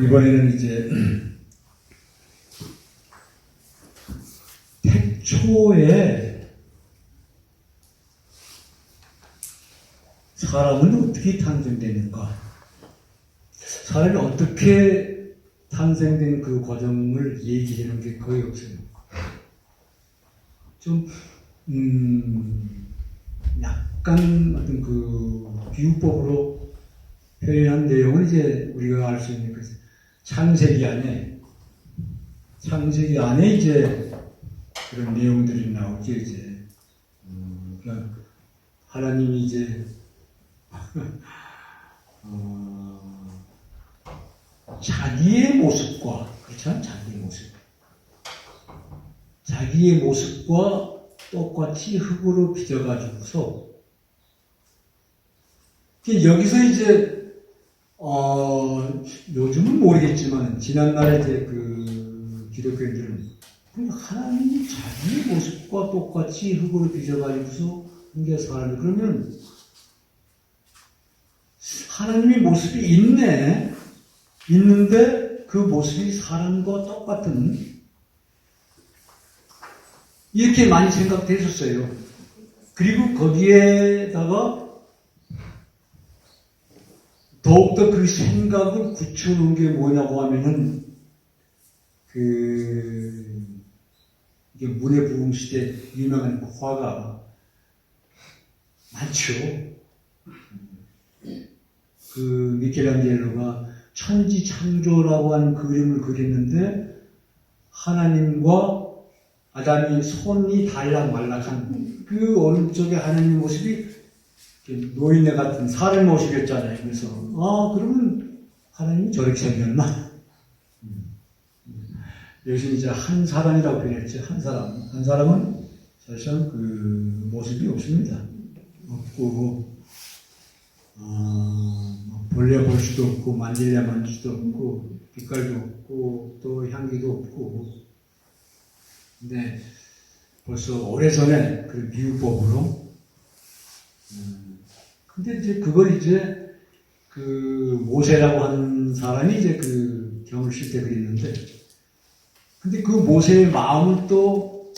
이번에는 이제 태초에 사람은 어떻게 탄생되는가, 사람이 어떻게 탄생된 그 과정을 얘기하는 게 거의 없어요. 좀 약간 어떤 그 비유법으로 표현한 내용은 이제 우리가 알 수 있는 그 창세기 안에 이제 그런 내용들이 나오죠. 이제 그러니까 하나님이 이제 자기의 모습과, 그렇죠? 자기의 모습과 똑같이 흙으로 빚어가지고서 여기서 이제 요즘은 모르겠지만 지난날에 이제 그 기독교인들은 하나님이 자기의 모습과 똑같이 흙으로 빚어가지고서 이게 사람이, 그러면 하나님의 모습이 있는데 그 모습이 사람과 똑같은, 이렇게 많이 생각됐었어요. 그리고 거기에다가 더욱더 그 생각을 굳혀놓은 게 뭐냐고 하면은, 이게 문해부흥시대 유명한 화가 많죠. 그 미켈란젤로가 천지창조라고 하는 그림을 그렸는데, 하나님과 아담이 손이 달락말락한 그 오른쪽에 하나님 모습이 노인네 같은 사람 모습이었잖아요. 그래서 그러면 하나님이 저렇게 생겼나? 여기서 이제 한 사람이라고 표현했죠. 한 사람은 사실상 그 모습이 없습니다. 없고 볼래 볼 수도 없고 만질래 만질 수도 없고 빛깔도 없고 또 향기도 없고. 근데 벌써 오래전에 그 비유법으로 근데 이제 그걸 이제 그 모세라고 하는 사람이 이제 그 경을 실 때 그랬는데, 근데 그 모세의 마음을 또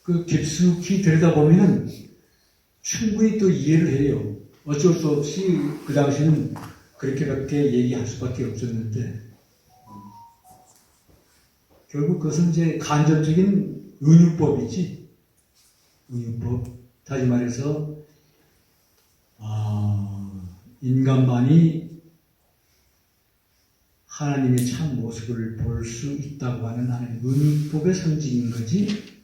그 깊숙이 들여다보면은 충분히 또 이해를 해요. 어쩔 수 없이 그 당시는 그렇게밖에 얘기할 수밖에 없었는데, 결국 그것은 이제 간접적인 은유법이지. 은유법. 다시 말해서 인간만이 하나님의 참 모습을 볼 수 있다고 하는 하나님 은유법의 상징인 거지.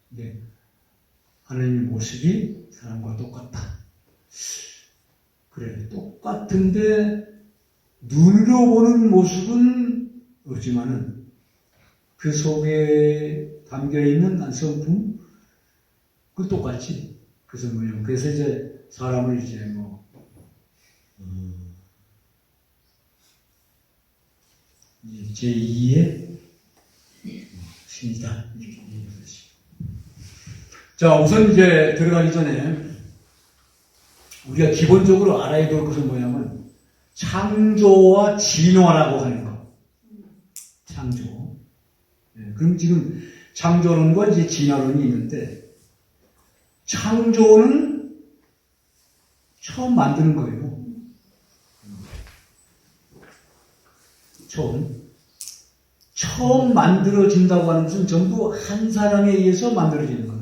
네. 하나님의 모습이 사람과 똑같다. 그래, 똑같은데 눈으로 보는 모습은 없지만은 그 속에 담겨있는 한 성품, 그 똑같이. 그래서 뭐냐면, 그래서 이제 사람을 이제 제2의 신이다. 이렇게 얘기하죠. 자, 우선 이제 들어가기 전에 우리가 기본적으로 알아야 될 것은 뭐냐면, 창조와 진화라고 하는 거. 창조. 네, 그럼 지금 창조론과 이제 진화론이 있는데, 창조는 처음 만드는 거예요. 처음 만들어진다고 하는 것은 전부 한 사람에 의해서 만들어지는 거예요.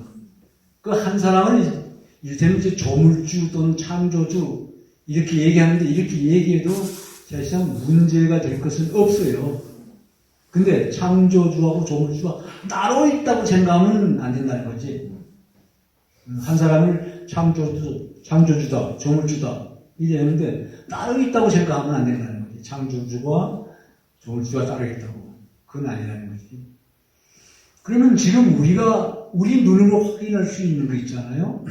그 한 사람은 이를테면 이제 조물주 또는 창조주 이렇게 얘기하는데, 이렇게 얘기해도 사실상 문제가 될 것은 없어요. 근데 창조주하고 조물주가 따로 있다고 생각하면 안 된다는 거지. 한 사람을 창조주다, 조물주다 이랬는데 따로 있다고 생각하면 안 된다는 거지. 창조주와 조물주가 따로 있다고. 그건 아니라는 거지. 그러면 지금 우리 눈으로 확인할 수 있는 거 있잖아요.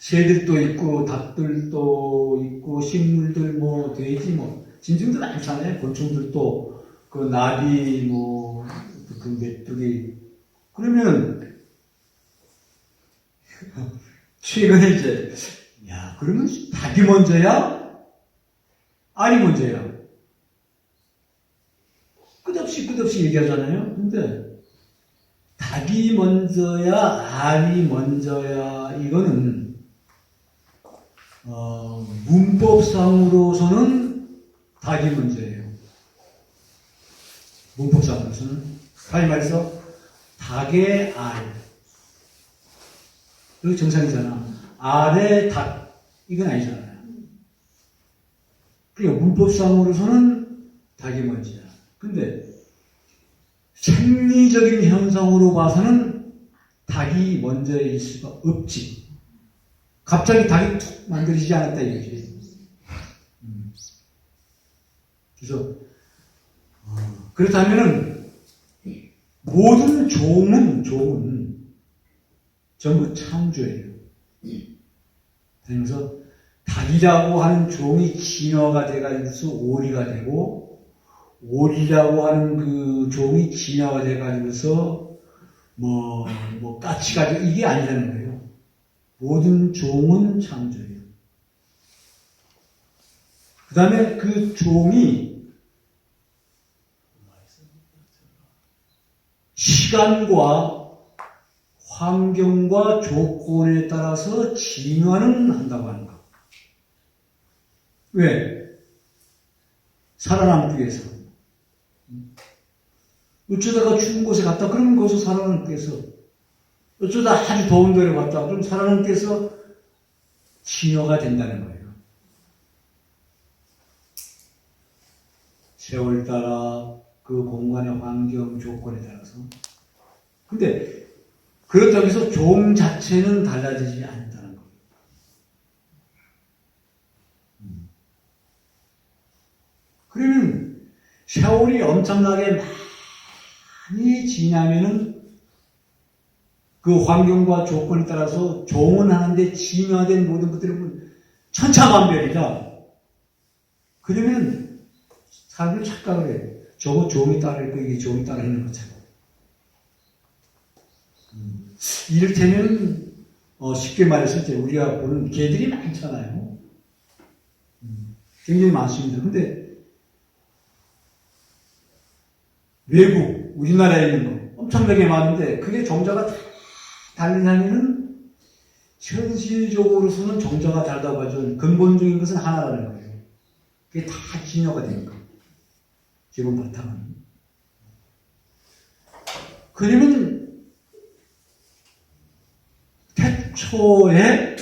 새들도 있고 닭들도 있고 식물들 돼지 짐승들 많잖아요. 곤충들도 그 나비 그 메뚜기. 그러면 최근에 이제 야, 그러면 닭이 먼저야? 알이 먼저야? 끝없이 얘기하잖아요. 근데 닭이 먼저야, 알이 먼저야, 이거는 문법상으로서는 닭이 먼저예요. 문법상으로서는. 다시 말해서 닭의 알. 이거 정상이잖아. 알의 닭. 이건 아니잖아요. 그러니까 문법상으로서는 닭이 먼저야. 근데 생리적인 현상으로 봐서는 닭이 먼저일 수가 없지. 갑자기 닭이 툭 만들어지지 않았다 이거지. 그래서 그렇다면은 모든 종은 전부 창조예요. 그래서 닭이라고 하는 종이 진화가 돼가지고서 오리가 되고, 오리라고 하는 그 종이 진화가 돼가지고서 까치가 되고, 이게 아니라는 거예요. 모든 종은 창조예요. 그 다음에 그 종이 시간과 환경과 조건에 따라서 진화는 한다고 하는 거. 왜? 살아남기 위해서. 어쩌다가 추운 곳에 갔다 그러면 거기서 살아남기 위해서. 어쩌다 아주 더운 데로 갔다 그럼 살아남기 위해서 진화가 된다는 거예요. 세월 따라 그 공간의 환경 조건에 따라서. 근데 그렇다고 해서 종 자체는 달라지지 않는다는 거예요. 그러면 세월이 엄청나게 많이 지나면은 그 환경과 조건에 따라서 종은 하는데 진화된 모든 것들은 천차만별이다. 그러면 사람들이 착각을 해요. 저거 종이 따라 있고 이게 종이 따라 있는 것처럼. 이를테면 쉽게 말해서 이제 우리가 보는 개들이 많잖아요. 굉장히 많습니다. 근데 외국, 우리나라에 있는 거 엄청나게 많은데 그게 종자가 다 다르다면은 현실적으로서는 종자가 다르다고 하죠. 근본적인 것은 하나라는 거예요. 그게 다 진화가 되니까. 기본 바탕은. 그러면 태초에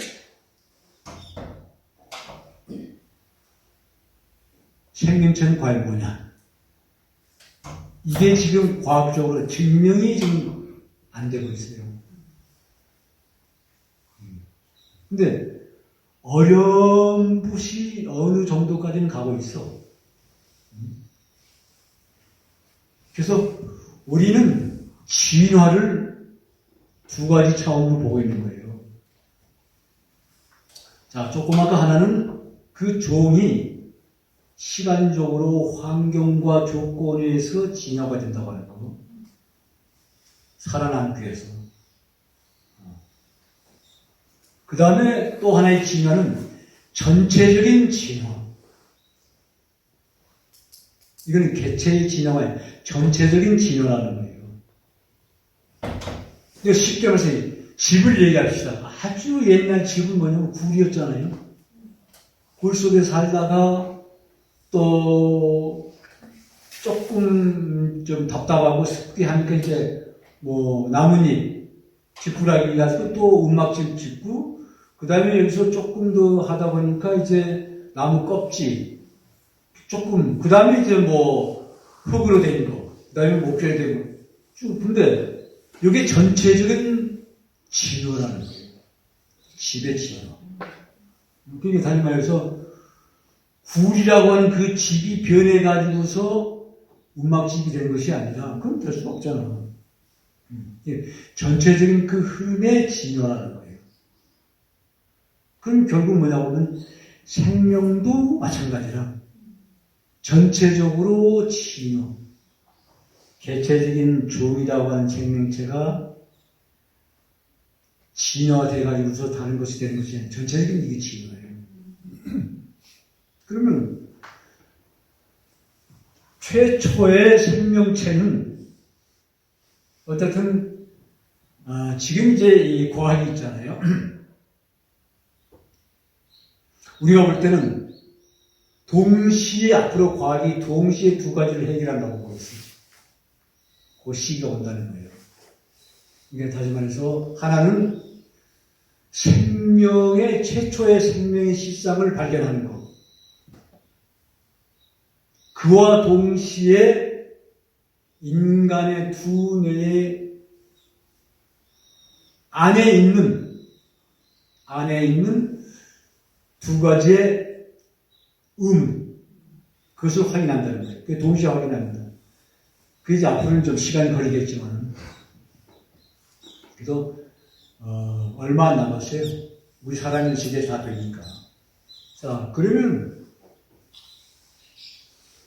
생명체는 과연 뭐냐? 이게 지금 과학적으로 증명이 지금 안 되고 있어요. 근데 어렴풋이 어느 정도까지는 가고 있어. 그래서 우리는 진화를 두 가지 차원으로 보고 있는 거예요. 자, 조그맣게 하나는 그 종이 시간적으로 환경과 조건에 의해서 진화가 된다고 하는 거. 살아남기 위해서. 그 다음에 또 하나의 진화는 전체적인 진화. 이거는 개체의 진화가 아니라 전체적인 진화라는 거예요. 쉽게 말해서 집을 얘기합시다. 아주 옛날 집은 뭐냐면 굴이었잖아요. 굴 속에 살다가 또 조금 좀 답답하고 습기 하니까 이제 나뭇잎, 지푸라기 가지고 또 움막집 짓고 그 다음에 여기서 조금 더 하다 보니까 이제 나무 껍질 조금 그 다음에 이제 흙으로 된 거, 그 다음에 목재로 된 거 쭉. 근데 이게 전체적인 진화라는 거예요. 집의 진화. 그러니까 다시 말해서 굴이라고 하는 그 집이 변해가지고서 움막집이 된 것이 아니라 그건 될 수가 없잖아. 전체적인 그 흐름의 진화라는 거예요. 그럼 결국 뭐냐고 하면 생명도 마찬가지라 전체적으로 진화. 개체적인 종이라고 하는 생명체가 진화돼가지고서 다른 것이 되는 것이 아니라 전체적인 이게 진화예요. 그러면 최초의 생명체는 어쨌든 지금 이제 이 과학이 있잖아요. 우리가 볼 때는 동시에 앞으로 과학이 동시에 두 가지를 해결한다고 보고 있어요. 그 시기가 온다는 거예요. 이게 다시 말해서 하나는 최초의 생명의 실상을 발견하는 것. 그와 동시에 인간의 두뇌 안에 있는 두 가지의 그것을 확인한다는 거예요. 그게 동시에 확인합니다. 그게 이제 앞으로는 좀 시간이 걸리겠지만, 그래도 얼마 안 남았어요. 우리 사람의 시대에 다 되니까. 자, 그러면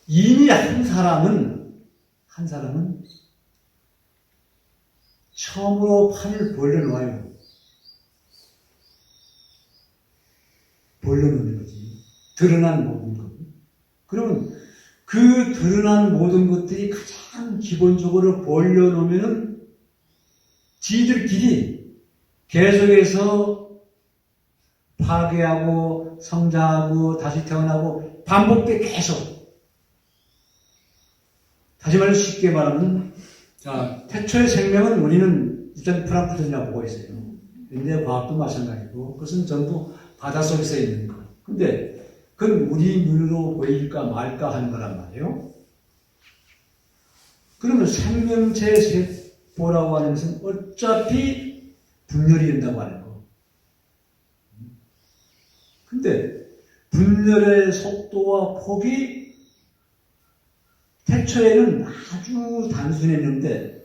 이미 한 사람은 처음으로 판을 벌려놓아요. 벌려놓는 거지. 드러난 모든 것. 그러면 그 드러난 모든 것들이 가장 기본적으로 벌려놓으면은 지들끼리 계속해서 파괴하고 성장하고 다시 태어나고 반복돼 계속. 다시 말해서 쉽게 말하면 태초의 생명은 우리는 일단 프랑크톤이라고 보고 있어요. 근데 과학도 마찬가지고 그것은 전부 바닷속에서 있는 거. 근데 그건 우리 눈으로 보일까 말까 하는 거란 말이에요. 그러면 생명체 세포라고 하는 것은 어차피 분열이 된다고 하는 거. 근데 분열의 속도와 폭이 태초에는 아주 단순했는데,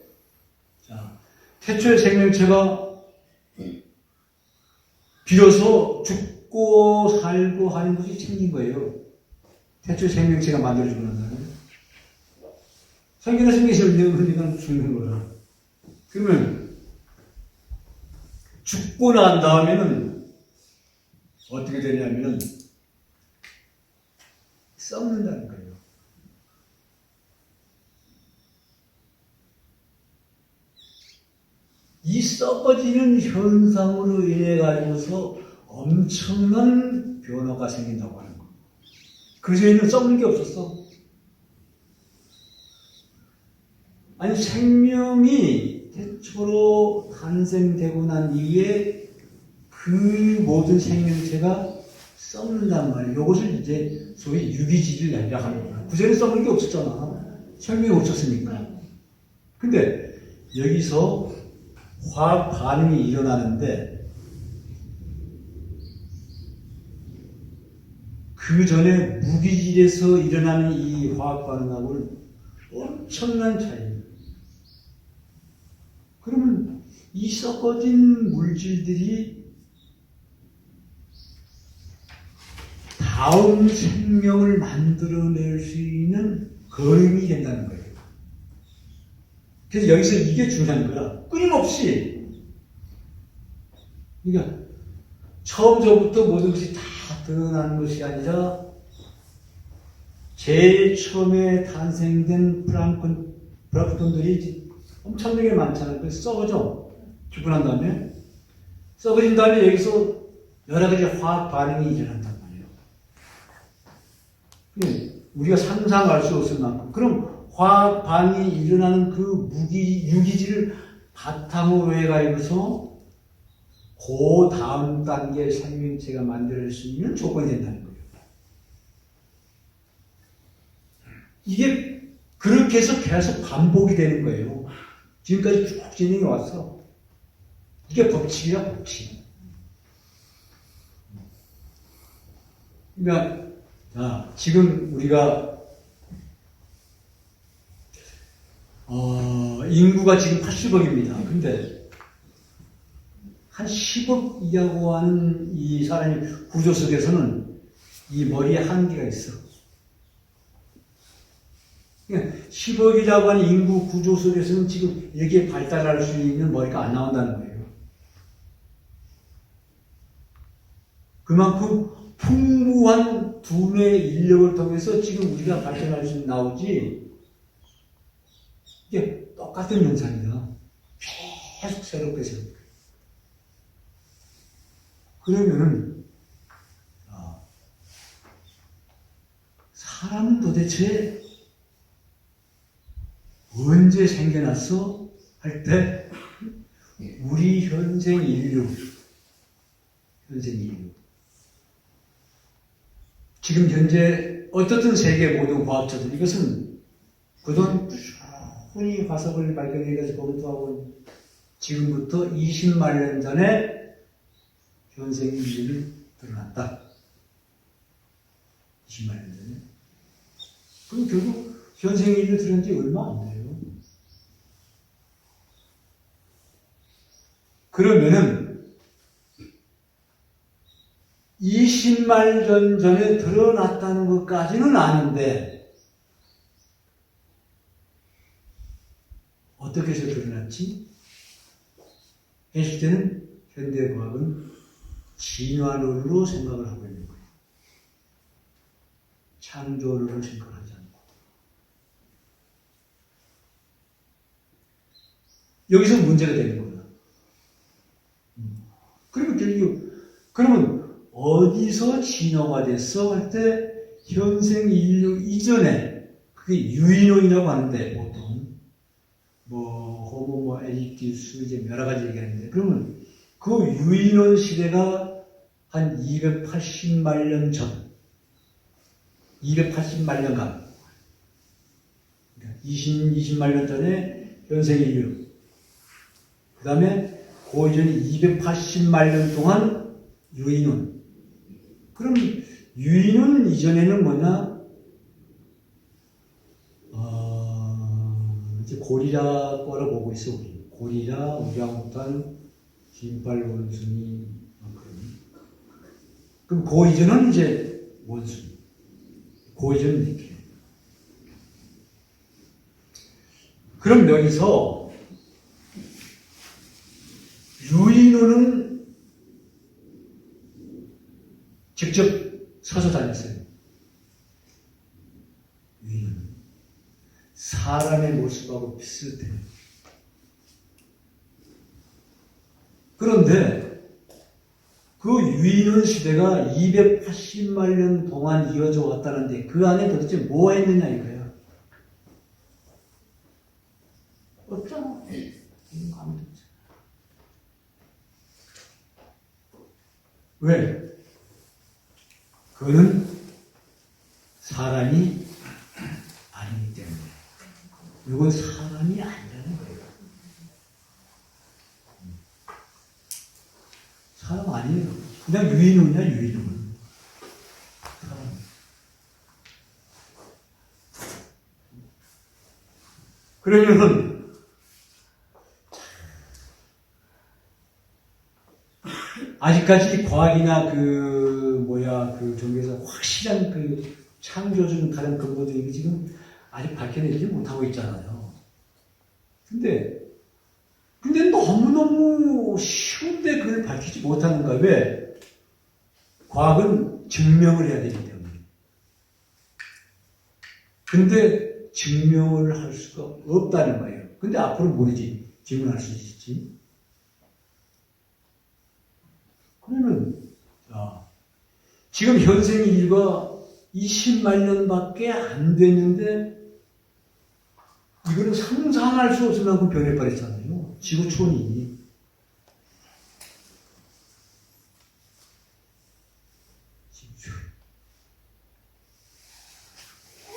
태초의 생명체가 비로소 죽고 살고 하는 것이 생긴 거예요. 태초의 생명체가 만들어지고 난 다음에. 생기는 생명체는 죽는 거야. 그러면 죽고 난 다음에는 어떻게 되냐면은 썩는다는 거예요. 이 썩어지는 현상으로 인해 가지고서 엄청난 변화가 생긴다고 하는 거. 그전에는 썩는 게 없었어. 아니, 생명이 태초로 탄생되고 난 이후에 그 모든 생명체가 썩는단 말이에요. 이것을 이제 소위 유기질이라고 하는 거야. 그전에 썩는 게 없었잖아. 생명이 없었으니까. 근데 여기서 화학 반응이 일어나는데 그 전에 무기질에서 일어나는 이 화학 반응하고는 엄청난 차이예요. 그러면 이 썩어진 물질들이 다음 생명을 만들어낼 수 있는 거름이 된다는 거예요. 그래서 여기서 이게 중요한 거야. 끊임없이. 그러니까 처음부터 모든 것이 다 드러나는 것이 아니라 제일 처음에 탄생된 플랑크톤들이 엄청나게 많잖아요. 그래서 썩어져. 죽고 난 다음에. 썩어진 다음에 여기서 여러 가지 화학 반응이 일어난단 말이에요. 우리가 상상할 수 없을 만큼. 그럼 화학 반응이 일어나는 그 유기질을 바탕으로 해가지고서 그 다음 단계의 생명체가 만들 수 있는 조건이 된다는 거예요. 이게 그렇게 해서 계속 반복이 되는 거예요. 지금까지 쭉 진행해 왔어. 이게 법칙이야, 법칙. 그러니까 지금 우리가 인구가 지금 80억입니다. 근데 한 10억 이하고 하는 이 사람이 구조 속에서는 이 머리에 한계가 있어. 그러니까 10억이라고 하는 인구 구조 속에서는 지금 여기에 발달할 수 있는 머리가 안 나온다는 거예요. 그만큼 풍부한 두뇌 인력을 통해서 지금 우리가 발전할 수 나오지, 이게 똑같은 현상이다. 계속 새롭게 새롭게. 그러면은, 사람은 도대체 언제 생겨났어? 할 때, 우리 현생 인류. 지금 현재 어떻든 세계 모든 과학자들, 이것은 그동안 꾸준히 화석을 발견해가지고 검토하고 지금부터 20만 년 전에 현생 인류를 드러났다. 20만 년 전에. 그럼 결국 현생 인류 드러난 지 얼마 안 돼요. 그러면은 20만 년 전에 드러났다는 것까지는 아는데 어떻게 해서 드러났지? 했을 때는 현대과학은 진화론으로 생각을 하고 있는 거예요. 창조론으로 생각하지 않고. 여기서 문제가 되는 거예요. 그러면 어디서 진화가 됐어? 할 때 현생 인류 이전에 그게 유인론이라고 하는데 보통 호모 에릭투스 이제 여러 가지 얘기하는데 그러면 그 유인론 시대가 한 280만 년 전, 280만 년간 20만 년 전에 현생 인류, 그 다음에 그 이전에 280만 년 동안 유인론. 그럼 유인론 이전에는 뭐냐? 이제 고리라 거라 보고 있어 우리. 고리라, 우리랑우탄, 긴팔 원숭이. 그럼 그 이전은 이제 원숭이. 그 이전은 이렇게. 그럼 여기서 유인론은 직접 서서 다녔어요. 유인론은 사람의 모습하고 비슷해요. 그런데 그 유인론 시대가 280만 년 동안 이어져 왔다는데 그 안에 도대체 뭐 했느냐 이거야. 없잖아. 아무도 없잖아. 왜? 그거는 사람이 아니기 때문에. 이건 사람이 아니라는 거예요. 사람 아니에요. 그냥 유인론이야, 유인론. 사람. 그러면은, 아직까지 과학이나 그 종교에서 확실한 그 창조적인 다른 근거들이 지금 아직 밝혀내지 못하고 있잖아요. 근데 너무너무 쉬운데 그걸 밝히지 못하는가? 왜? 과학은 증명을 해야 되기 때문에. 근데 증명을 할 수가 없다는 거예요. 근데 앞으로 모르지. 질문할 수 있지. 그러면, 지금 현생 인류가 20만 년밖에 안 됐는데, 이거는 상상할 수 없을 만큼 변해버렸잖아요. 지구촌이.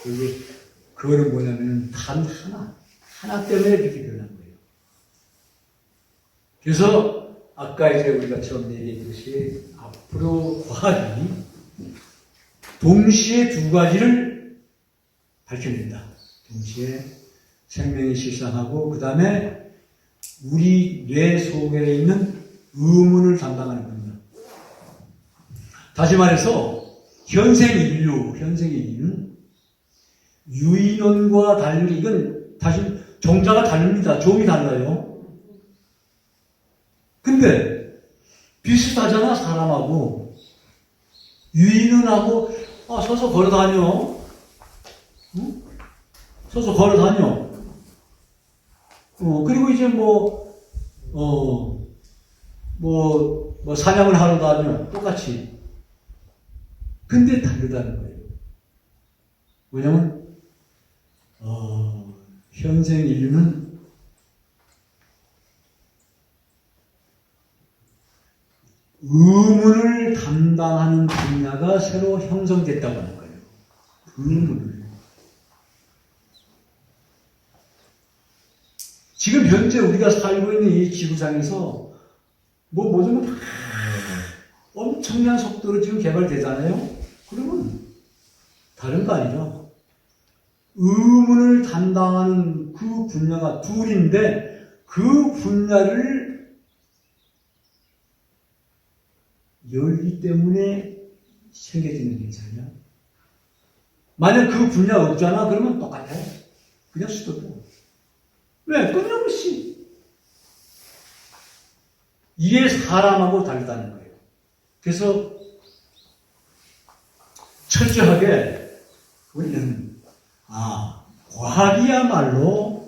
그리고 그거는 뭐냐면 단 하나 때문에 그렇게 변한 거예요. 그래서 아까 이제 우리가 처음 얘기했듯이 앞으로 과학이 동시에 두 가지를 밝혀낸다. 동시에 생명이 실상하고 그 다음에 우리 뇌 속에 있는 의문을 담당하는 겁니다. 다시 말해서 현생 인류는 유인론과 달리 이건 다시 종자가 다릅니다. 종이 달라요. 근데 비슷하잖아 사람하고. 유인은 하고, 서서 걸어 다녀. 응? 서서 걸어 다녀. 그리고 이제 사냥을 하러 다녀. 똑같이. 근데 다르다는 거예요. 왜냐면, 현생 인류는 의문을 담당하는 분야가 새로 형성됐다고 하는 거예요. 의문을. 지금 현재 우리가 살고 있는 이 지구상에서 뭐든 엄청난 속도로 지금 개발되잖아요. 그러면 다른 거 아니죠. 의문을 담당하는 그 분야가 둘인데 그 분야를 열기 때문에 생겨지는 현상이야. 만약 그 분야 없잖아, 그러면 똑같아요. 그냥 수도도. 왜? 끊임없이. 이게 사람하고 다르다는 거예요. 그래서 철저하게 우리는 과학이야말로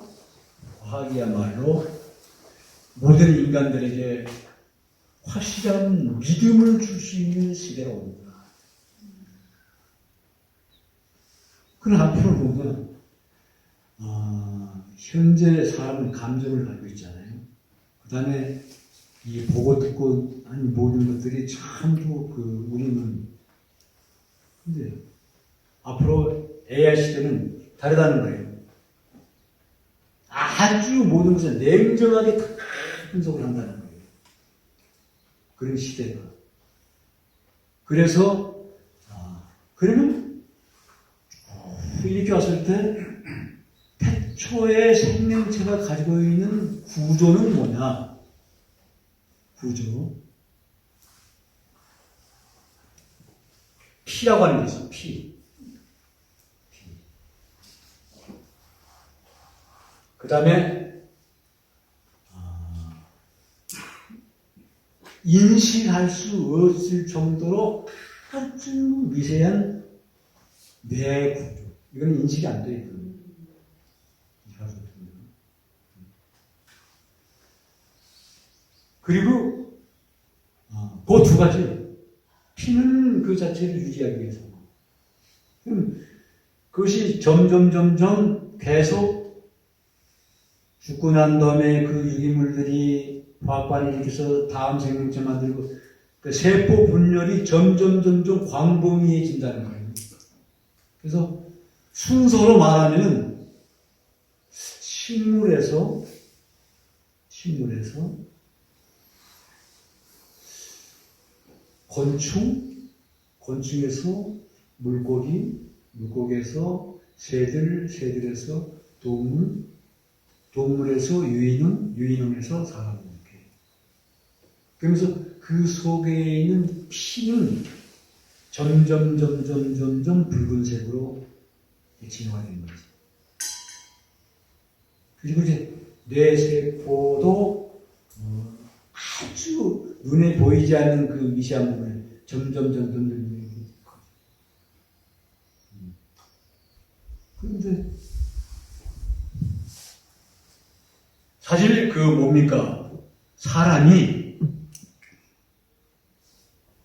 모든 인간들에게 확실한 믿음을 줄 수 있는 시대로 옵니다. 그럼 앞으로 보면 현재 사람은 감정을 가지고 있잖아요. 그 다음에 이 보고 듣고 하는 모든 것들이 참도 우리는 근데 앞으로 AI 시대는 다르다는 거예요. 아주 모든 것을 냉정하게 다 분석을 한다는 거예요. 그런 시대가. 그래서 그러면 이렇게 왔을 때 태초의 생명체가 가지고 있는 구조는 뭐냐? 구조. 피라고 하는 게 있어요. 피. 그 다음에 인식할 수 없을 정도로 아주 미세한 뇌 구조. 이건 인식이 안 돼 있거든요. 그리고 그 두 가지. 피는 그 자체를 유지하기 위해서. 그럼 그것이 점점 계속 죽고 난 다음에 그 유기물들이 화학반을 일으켜서 다음 생명체 만들고 그 세포 분열이 점점 광범위해진다는 거예요. 그래서 순서로 말하면 식물에서 건충에서 물고기에서 새들에서 동물에서 유인원에서 사람 이렇게. 그러면서 그 속에 있는 피는 점점 붉은색으로 진화가 되는 거지. 그리고 이제 뇌세포도 아주 눈에 보이지 않는 그 미세한 부분을 점점 그런데 사실 뭡니까? 사람이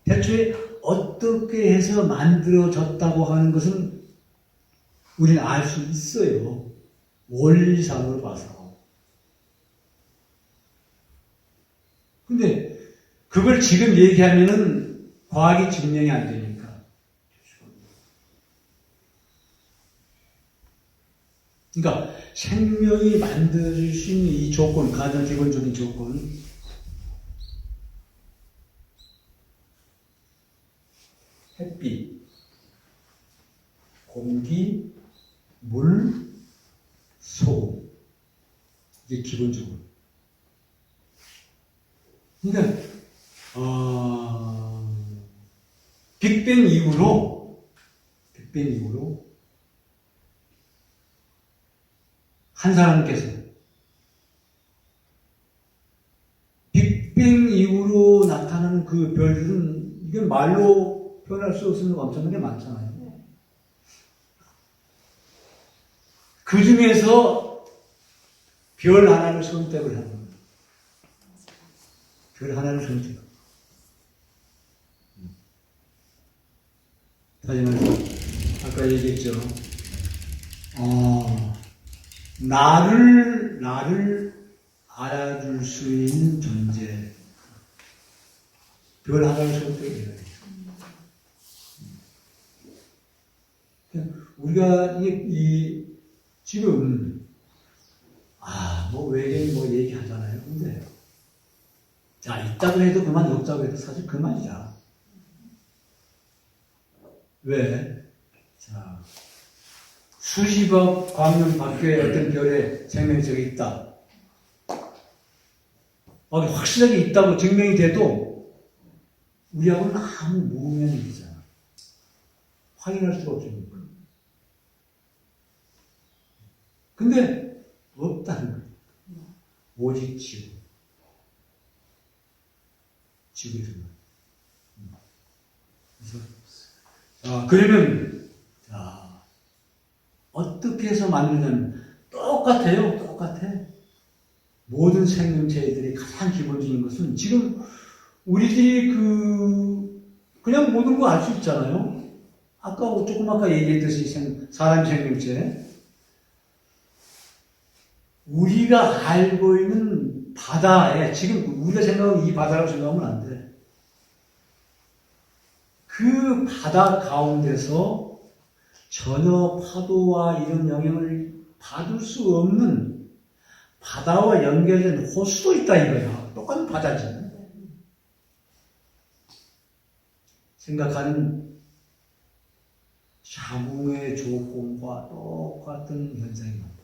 대초에 어떻게 해서 만들어졌다고 하는 것은 우리는 알 수 있어요. 원리상으로 봐서. 근데 그걸 지금 얘기하면은 과학이 증명이 안 되니까. 그러니까 생명이 만들 수 있는 이 조건, 가장 기본적인 조건. 햇빛, 공기, 물, 소금. 이게 기본적으로. 그러니까 빅뱅 이후로 한 사람께서 빅뱅 이후로 나타나는 그 별들은 이게 말로 표현할 수 없는 엄청난 게 많잖아요. 그 중에서 별 하나를 선택을 하는 겁니다. 별 하나를 선택. 다시 말해서 아까 얘기했죠. 나를 알아줄 수 있는 존재. 별 하나를 선택해야 돼요. 우리가 지금 뭐 외계인 뭐 얘기하잖아요. 근데 자, 있다고 해도 그만, 없다고 해도 사실 그만이야. 왜? 자, 수십억 광년 밖에 어떤 별에 생명체가 있다. 확실하게 있다고 증명이 돼도 우리하고는 아무 무관한 일이잖아. 확인할 수가 없으니까. 근데 없다는 거예요. 오직 지구. 지구에서만. 그래서 그러면 어떻게 해서 만드냐면 똑같아요. 똑같아. 모든 생명체들이 가장 기본적인 것은 지금 우리들이 그냥 모든 거 알 수 있잖아요. 조금 아까 얘기했듯이 사람 생명체. 우리가 알고 있는 바다에, 지금 우리가 생각하는 이 바다라고 생각하면 안 돼. 그 바다 가운데서 전혀 파도와 이런 영향을 받을 수 없는 바다와 연결된 호수도 있다 이거야. 똑같은 바다지. 생각하는 자궁의 조건과 똑같은 현상이 나온다.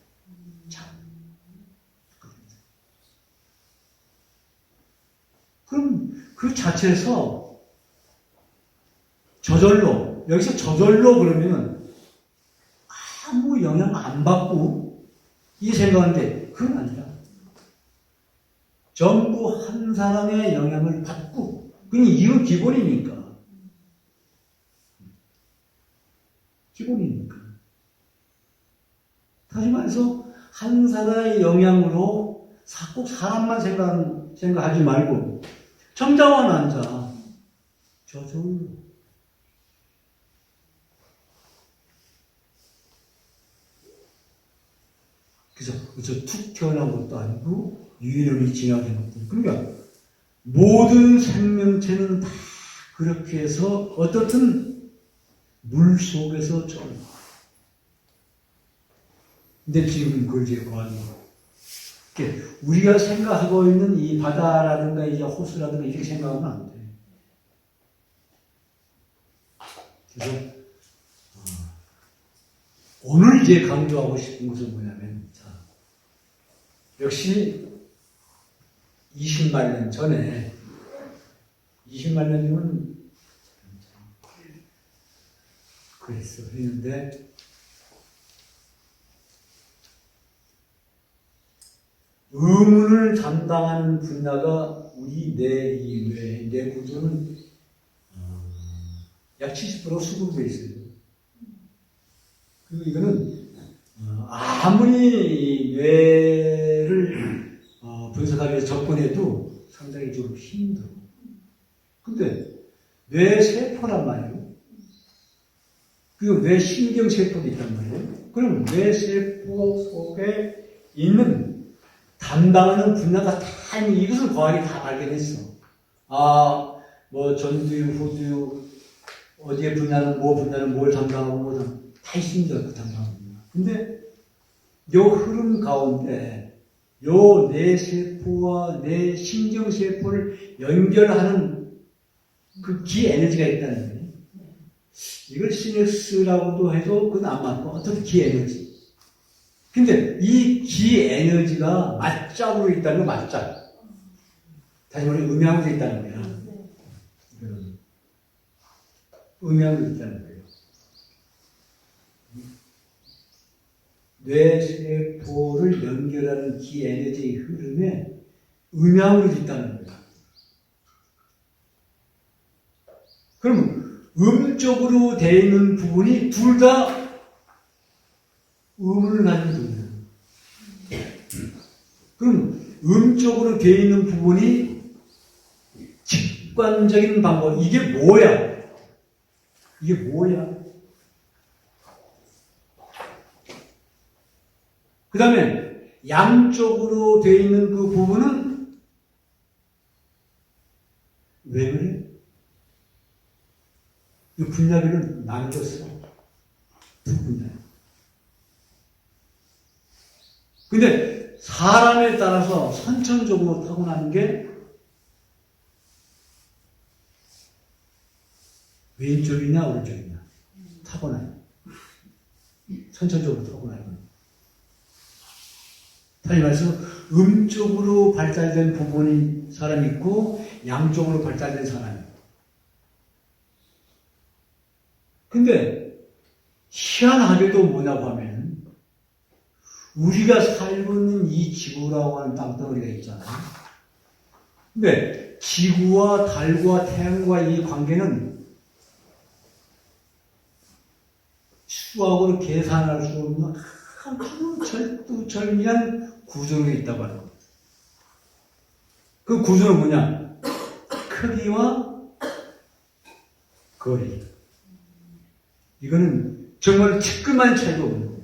그럼 그 자체에서 여기서 저절로 그러면 아무 영향 안 받고 이 생각하는데 그건 아니라 전부 한 사람의 영향을 받고 이건 기본이니까. 다시 말해서 한 사람의 영향으로 꼭 사람만 생각하지 말고 청자와 난자 저절로 그래서 툭 태어난 것도 아니고 유인원이 진화된 것도. 그러니까 모든 생명체는 다 그렇게 해서 어떻든 물 속에서 쫄아. 근데 지금 그걸 제거하는 우리가 생각하고 있는 이 바다라든가 이 호수라든가 이렇게 생각하면 안 돼. 그래서 오늘 이제 강조하고 싶은 것은 뭐냐면, 역시 20만 년 전에 20만 년 전은 그랬는데 의문을 담당하는 분야가 우리 뇌 구조는 약 70% 수급되어 있어요. 그리고 이거는 아무리 뇌를 분석하기 위해서 접근해도 상당히 좀 힘들어. 근데 뇌 세포란 말이에요. 그리고 뇌 신경 세포도 있단 말이에요. 그럼 뇌 세포 속에 있는 담당하는 분야가 다 이것을 거하게 다 발견했어. 뭐 전두유, 후두유, 어디에 분야는 뭘 담당하고 다 있습니다. 그 담당하는 분야. 근데 요 흐름 가운데 요 뇌 세포와 뇌 신경 세포를 연결하는 그 기 에너지가 있다는 거예요. 이걸 시넥스라고도 해도 그건 안 맞고 어떤 기 에너지. 근데 이 기 에너지가 맞짝으로 있다는 거 맞짝. 다시 말해 음양으로 있다는 거야. 음양으로 있다는 거예요. 뇌세포를 연결하는 기 에너지의 흐름에 음양으로 있다는 거야. 그러면 음적으로 되어 있는 부분이 둘 다 의문을 가지고 있습니다. 그럼 음적으로 되어 있는 부분이 직관적인 방법, 이게 뭐야? 이게 뭐야? 그 다음에 양쪽으로 되어 있는 그 부분은 왜 그래? 이 분야별은 나뉘었어. 두 분야. 근데 사람에 따라서 선천적으로 타고나는 게 왼쪽이냐 오른쪽이냐 타고나요. 선천적으로 타고나요. 다시 말해서 음쪽으로 발달된 부분이 사람이 있고 양쪽으로 발달된 사람이 있고. 근데 희한하게도 뭐냐고 하면 우리가 살고 있는 이 지구라고 하는 땅덩어리가 있잖아요. 근데 지구와 달과 태양과 이 관계는 수학으로 계산할 수 없는 아주 절두절미한 구조가 있다고 하는 거예요. 그 구조는 뭐냐? 크기와 거리. 이거는 정말 티끌만 차이도 없는 거예요.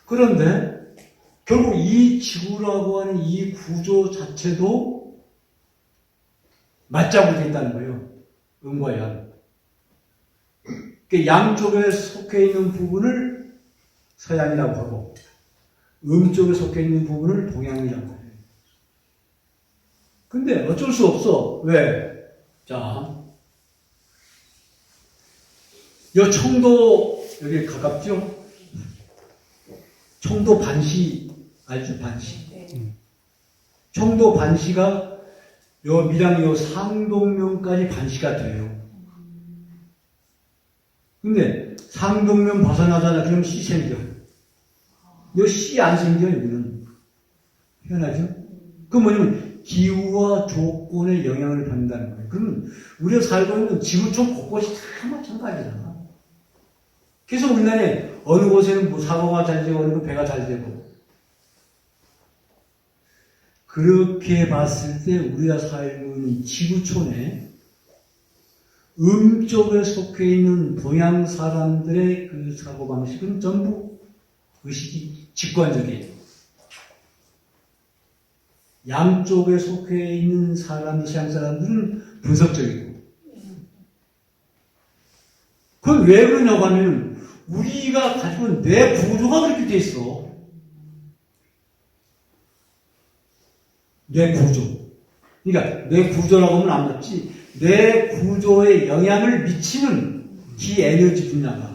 그런데 결국 이 지구라고 하는 이 구조 자체도 맞잡고 되어 있다는 거예요. 음과 양. 양쪽에 속해 있는 부분을 서양이라고 하고 음쪽에 속해 있는 부분을 동양이라고 해요. 근데 어쩔 수 없어. 왜? 자, 요 청도 여기 가깝죠? 청도 반시 알죠? 반시. 청도 반시가 요 밀양 요 상동면까지 반시가 돼요. 근데 상동면 벗어나잖아. 그럼 씨 생겨. 요 씨 안 생겨, 여기는. 희한하죠? 그 뭐냐면 기후와 조건에 영향을 받는다는 거예요. 그러면 우리가 살고 있는 지구촌 곳곳이 다 마찬가지잖아. 그래서 우리나라에 어느 곳에는 뭐 사고가 잘 되고 어느 곳 배가 잘 되고. 그렇게 봤을 때 우리가 살고 있는 지구촌에 음쪽에 속해 있는 동양 사람들의 그 사고방식은 전부 의식이 직관적이에요. 양쪽에 속해 있는 사람들, 서양 사람들은 분석적이고. 그건 왜 그러냐고 하면 우리가 가지고 있는 뇌 구조가 그렇게 돼 있어. 뇌 구조. 그러니까 뇌 구조라고 하면 안 맞지. 뇌 구조에 영향을 미치는 기에너지 분야가.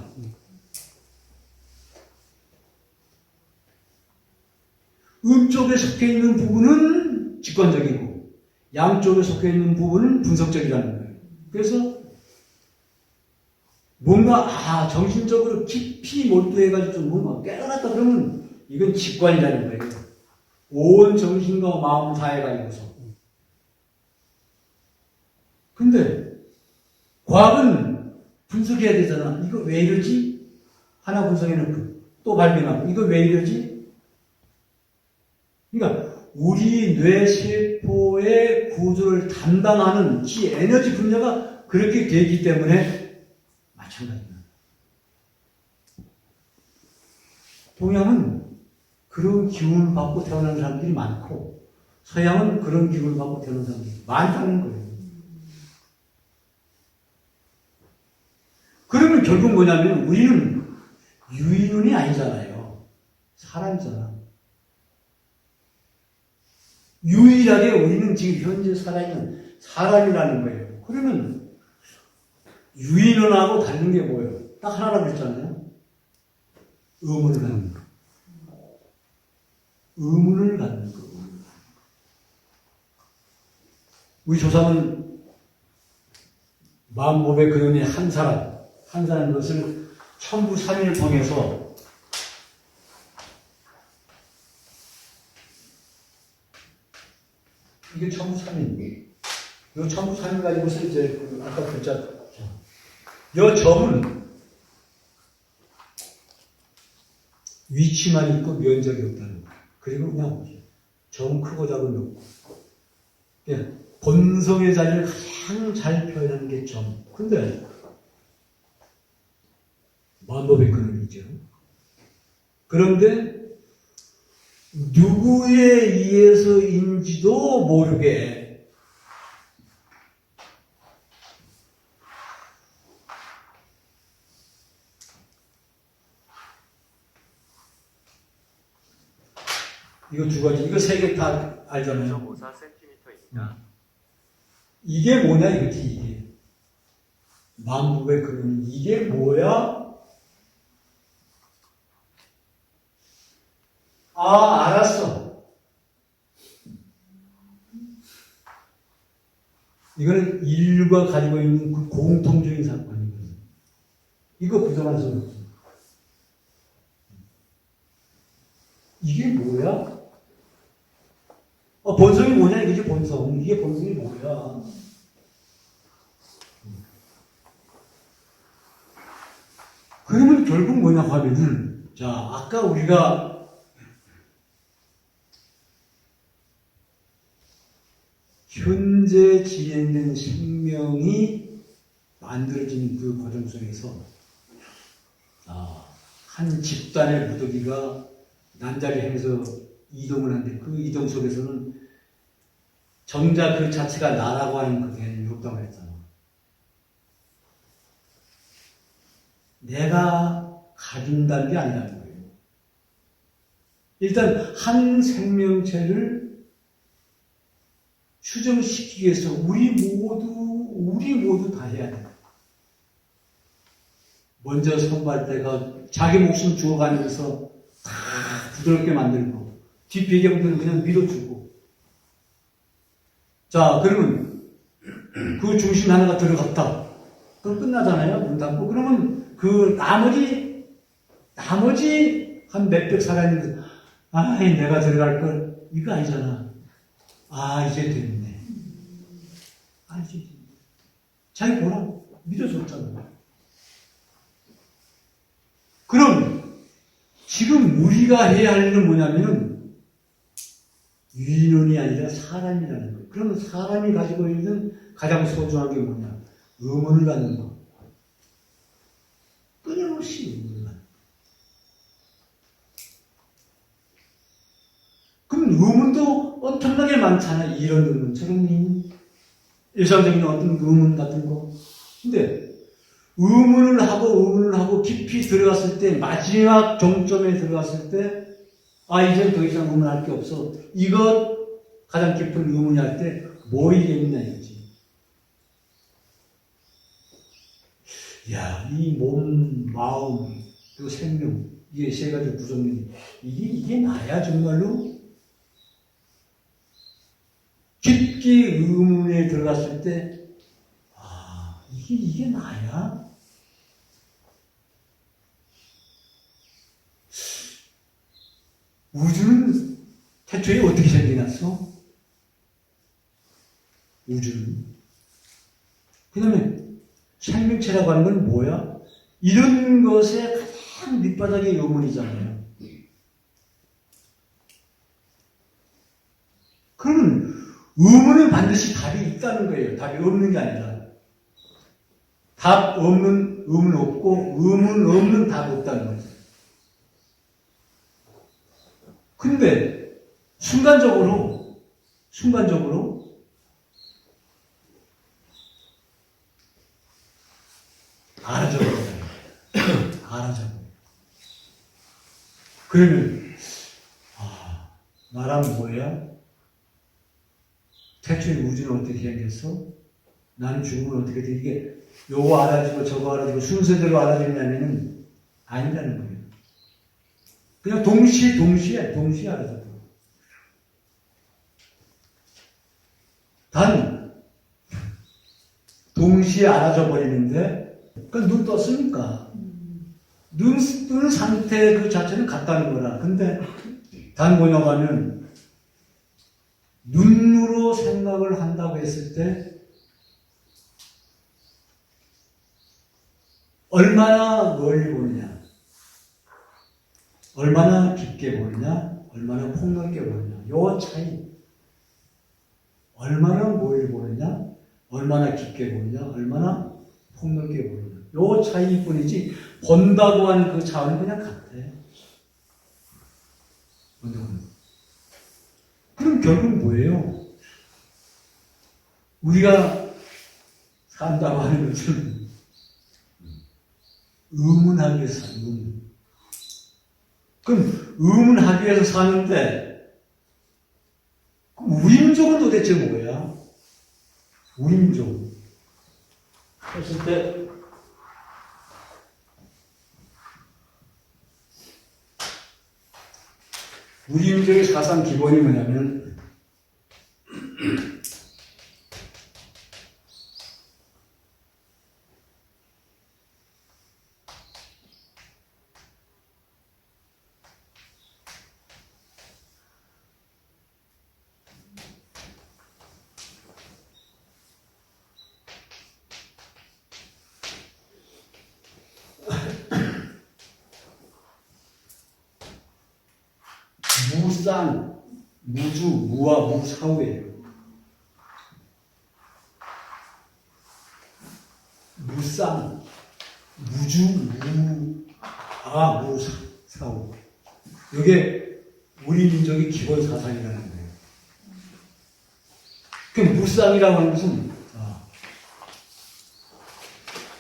음쪽에 속해 있는 부분은 직관적이고 양쪽에 속해 있는 부분은 분석적이라는 거예요. 그래서 뭔가 정신적으로 깊이 몰두해가지고 좀 뭔가 깨달았다 그러면 이건 직관이라는 거예요. 온 정신과 마음 다해가지고서. 근데 과학은 분석해야 되잖아. 이거 왜 이러지? 하나 분석해놓고 또 발견하고 이거 왜 이러지? 그러니까 우리 뇌세포의 구조를 담당하는 이 에너지 분야가 그렇게 되기 때문에 마찬가지입니다. 동양은 그런 기운을 받고 태어난 사람들이 많고 서양은 그런 기운을 받고 태어난 사람들이 많다는 거예요. 그러면 결국 뭐냐면 우리는 유인원이 아니잖아요. 사람이잖아. 유일하게 우리는 지금 현재 살아있는 사람이라는 거예요. 그러면 유인원하고 다른 게 뭐예요? 딱 하나라고 그랬잖아요. 의문을 갖는 거. 의문을 갖는 거. 우리 조상은 만법의 근원의 한 사람 것을 천부삼인을 통해서 이게 천부삼인. 요 천부 산을 가지고서 이제 그 아까 글자 요 점은 위치만 있고 면적이 없다는 거예요. 그리고 그냥 점 크고 작은 없고 본성의 자리를 가장 잘 표현하는 게 점. 근데 만법의 근원이죠. 그런데 누구에 의해서인지도 모르게 이거 두 가지, 이거 세 개 다 알잖아요. 0.54cm입니다. 이게 뭐냐 이거지. 이게 만법의 근원, 이게 뭐야? 아, 알았어. 이거는 인류가 가지고 있는 그 공통적인 사건이거든요. 이거 부정할 수는 없어. 이게 뭐야? 본성이 뭐냐? 이게 본성. 이게 본성이 뭐야? 그러면 결국 뭐냐고 하면은, 자, 아까 우리가 현재 진행된 생명이 만들어진 그 과정 속에서 한 집단의 무더기가 난자리 행해서 이동을 하는데 그 이동 속에서는 정작 그 자체가 나라고 하는 그 개념이 없다고 했잖아. 내가 가진다는 게 아니라는 거예요. 일단 한 생명체를 추정시키기 위해서 우리 모두 다 해야 돼. 먼저 선발대가 자기 목숨 주어가면서 다 부드럽게 만들고 뒷배경들은 그냥 밀어주고. 자, 그러면 그 중심 하나가 들어갔다. 그럼 끝나잖아요. 문 닫고. 그러면 그 나머지 한 몇백 살아있는데 내가 들어갈 걸 이거 아니잖아. 이제 됐네. 이제 자기 보라 믿어줬잖아. 그럼 지금 우리가 해야 할 일은 뭐냐면 유인원이 아니라 사람이라는 거예요. 그러면 사람이 가지고 있는 가장 소중한 게 뭐냐? 의문을 갖는 거. 끊임없이 의문을 갖는 거. 그럼 의문도 엄청나게 많잖아. 이런 의문처럼 일상적인 어떤 의문 같은 거. 근데 의문을 하고 깊이 들어갔을 때 마지막 정점에 들어갔을 때 이제 더 이상 의문할 게 없어. 이것 가장 깊은 의문이 할 때 뭐 이겠냐 이거지. 이 몸, 마음, 그리고 생명, 이게 세 가지 구성이 이게 나야 정말로? 깊게 의문에 들어갔을 때, 이게 나야? 우주는 태초에 어떻게 생겨났어? 우주는. 그 다음에 생명체라고 하는 건 뭐야? 이런 것의 가장 밑바닥의 의문이잖아요. 그러면 의문은 반드시 답이 있다는 거예요. 답이 없는 게 아니라. 답 없는 의문 없고 의문 없는 답 없다는 거죠. 근데 순간적으로 알아져버려요. 알아져버려요. 그러면 나란 뭐야? 태초에 우주는 어떻게 생겼어? 나는 죽으면 어떻게 돼? 이게 요거 알아지고 저거 알아지고 순서대로 알아지냐면은 아니라는 거예요. 그냥 동시에 알아져. 단 동시에 알아져 버리는데 눈 떴으니까 눈 뜨는 상태 그 자체는 같다는 거라. 근데 단 뭐냐고 하면 눈으로 생각을 한다고 했을 때 얼마나 멀리 보느냐, 얼마나 깊게 보느냐, 얼마나 폭넓게 보느냐, 요 차이. 얼마나 멀리 보느냐, 얼마나 깊게 보느냐, 얼마나 폭넓게 보느냐, 요 차이뿐이지 본다고 하는 그 차원은 그냥 같아. 그럼 결국 뭐예요? 우리가 산다고 하는 것은 의문하기 위해서 사는 겁니다. 그럼 의문하기 위해서 사는데 우임족은 도대체 뭐야? 우임족 했을 때 우임족의 사상 기본이 뭐냐면 무쌍, 무주, 무와 무사후예요. 무쌍, 무주, 무사후. 이게 우리 민족의 기본 사상이라는 거예요. 그 무쌍이라고 하는 것은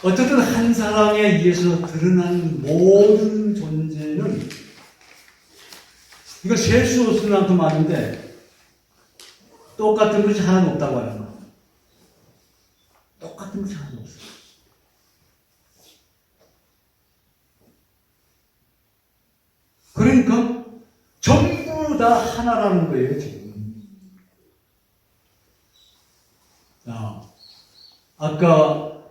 어쨌든 한 사람에 의해서 드러난 모든 존재는 이거 셀 수 없을 만큼 많은데 똑같은 것이 하나도 없다고 하는 거예요. 똑같은 것이 하나도 없어요. 그러니까 전부 다 하나라는 거예요, 지금. 아까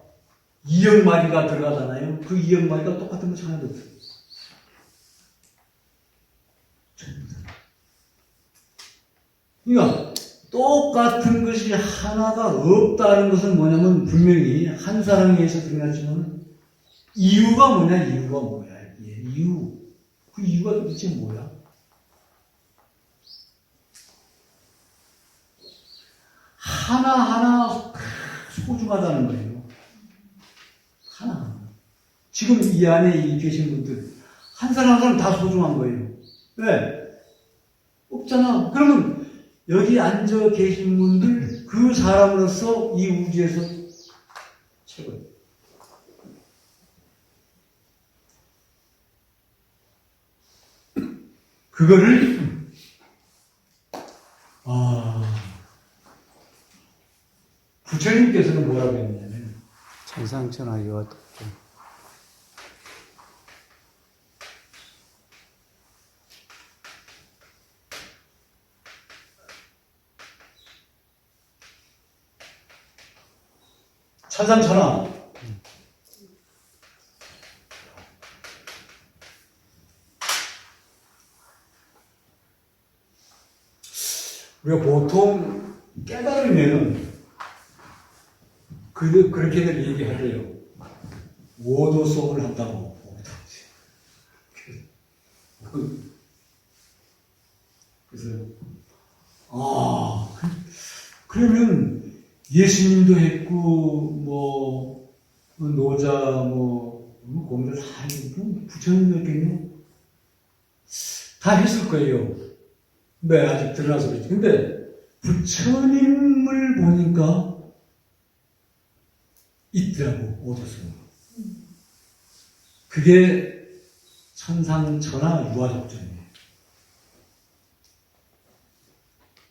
2억 마리가 들어가잖아요. 그 2억 마리가 똑같은 것이 하나도 없어요. 그러니까 똑같은 것이 하나가 없다는 것은 뭐냐면 분명히 한 사람에 의해서 드러났지만 이유가 뭐냐, 이유가 뭐야. 이유. 그 이유가 도대체 뭐야? 하나하나 소중하다는 거예요. 하나하나. 지금 이 안에 계신 분들 한 사람 한 사람 다 소중한 거예요. 왜? 없잖아. 그러면 여기 앉아 계신 분들 그 사람으로서 이 우주에서 최고예요. 그거를 부처님께서는 뭐라고 했냐면 천상천하유와 똑같 천상천하. 우리가 보통 깨달으면은 그렇게들 얘기하래요. 오도수업을 한다고. 그래서 그러면 예수님도 했고 노자 공들 다 했고 부처님도 했겠네요. 다 했을 거예요. 네, 아직 드러나서 그렇지. 근데 부처님을 보니까 있더라고, 오도수가. 그게 천상천하 유아독존이에요.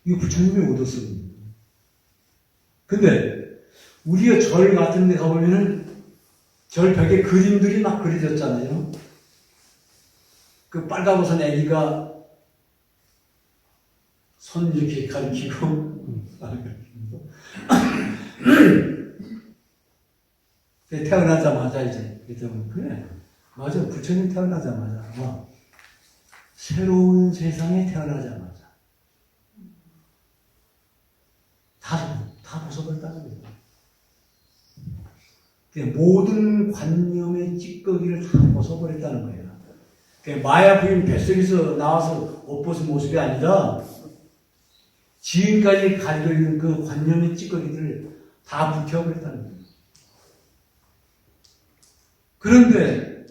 이거 부처님의 오도수입니다. 근데 우리가 절 같은 데 가보면은 절 벽에 그림들이 막 그려졌잖아요. 그 빨가벗은 애기가 손 이렇게 가리키고 태어나자마자 이제 그래 맞아, 부처님 태어나자마자 새로운 세상에 태어나자마자 다 벗어버렸다는 거예요. 모든 관념의 찌꺼기를 다 벗어버렸다는 거예요. 마야 부인 뱃속에서 나와서 옷 벗은 모습이 아니라 지금까지 가지고 있는 그 관념의 찌꺼기들을 다 불태워버렸다는 거예요. 그런데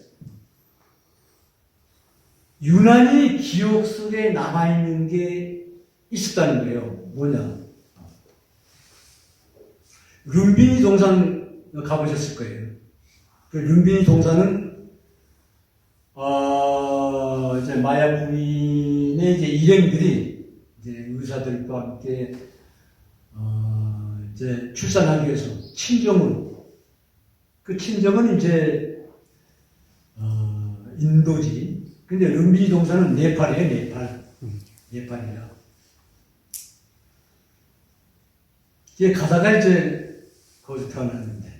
유난히 기억 속에 남아있는 게 있었다는 거예요. 뭐냐? 룸비니 동산 가보셨을 거예요. 그 룸비니 동산은 이제 마야 부인의 이제 일행들이 이제 의사들과 함께 이제 출산하기 위해서 친정으로, 그 친정은 이제 인도지. 근데 룸비니 동산은 네팔이에요. 네팔이야. 이제 가다가 이제 거기서 태어났는데,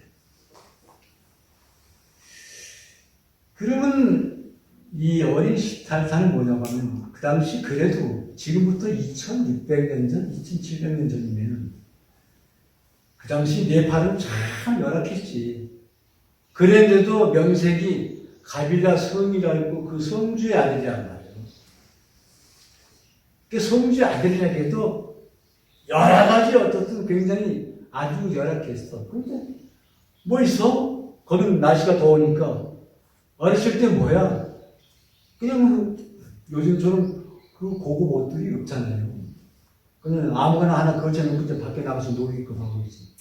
그러면 이 어린 시탈사는 뭐냐고 하면, 그 당시 그래도 지금부터 2600년 전, 2700년 전이면 그 당시 네팔은 참 열악했지. 그랬는데도 명색이 가빌라 성이라고, 그 성주의 아들이란 말이에요. 그 성주의 아들이라 해도 여러 가지 어떻든 굉장히 아주 열악했어. 근데 뭐 있어? 거긴 날씨가 더우니까 어렸을 때 뭐야? 그냥 요즘처럼 그 고급 옷들이 없잖아요. 그냥 아무거나 하나 걸쳐놓고 이제 밖에 나가서 놀이기끔 하고 있지.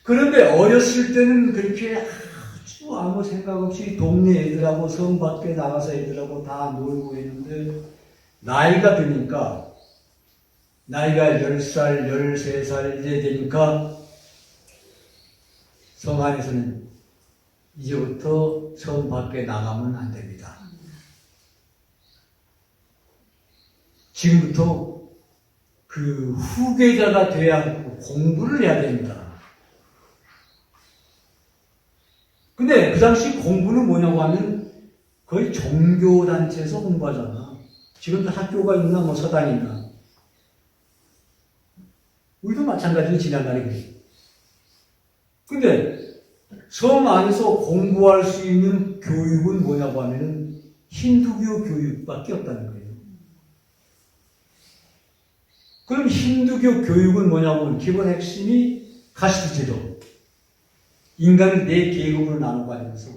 그런데 어렸을 때는 그렇게 아주 아무 생각 없이 동네 애들하고 성 밖에 나가서 애들하고 다 놀고 있는데, 나이가 드니까, 나이가 10살, 13살 이제 되니까 성 안에서는 이제부터 성 밖에 나가면 안 됩니다. 지금부터 그 후계자가 돼야 하고 공부를 해야 됩니다. 근데 그 당시 공부는 뭐냐고 하면 거의 종교단체에서 공부하잖아. 지금도 학교가 있나 뭐 서당이 있나. 우리도 마찬가지로 지난날에 그래. 근데 성 안에서 공부할 수 있는 교육은 뭐냐고 하면 힌두교 교육밖에 없다는 거예요. 그럼 힌두교 교육은 뭐냐고 하면 기본 핵심이 가시드 제도. 인간을 네 계급으로 나눠가지고서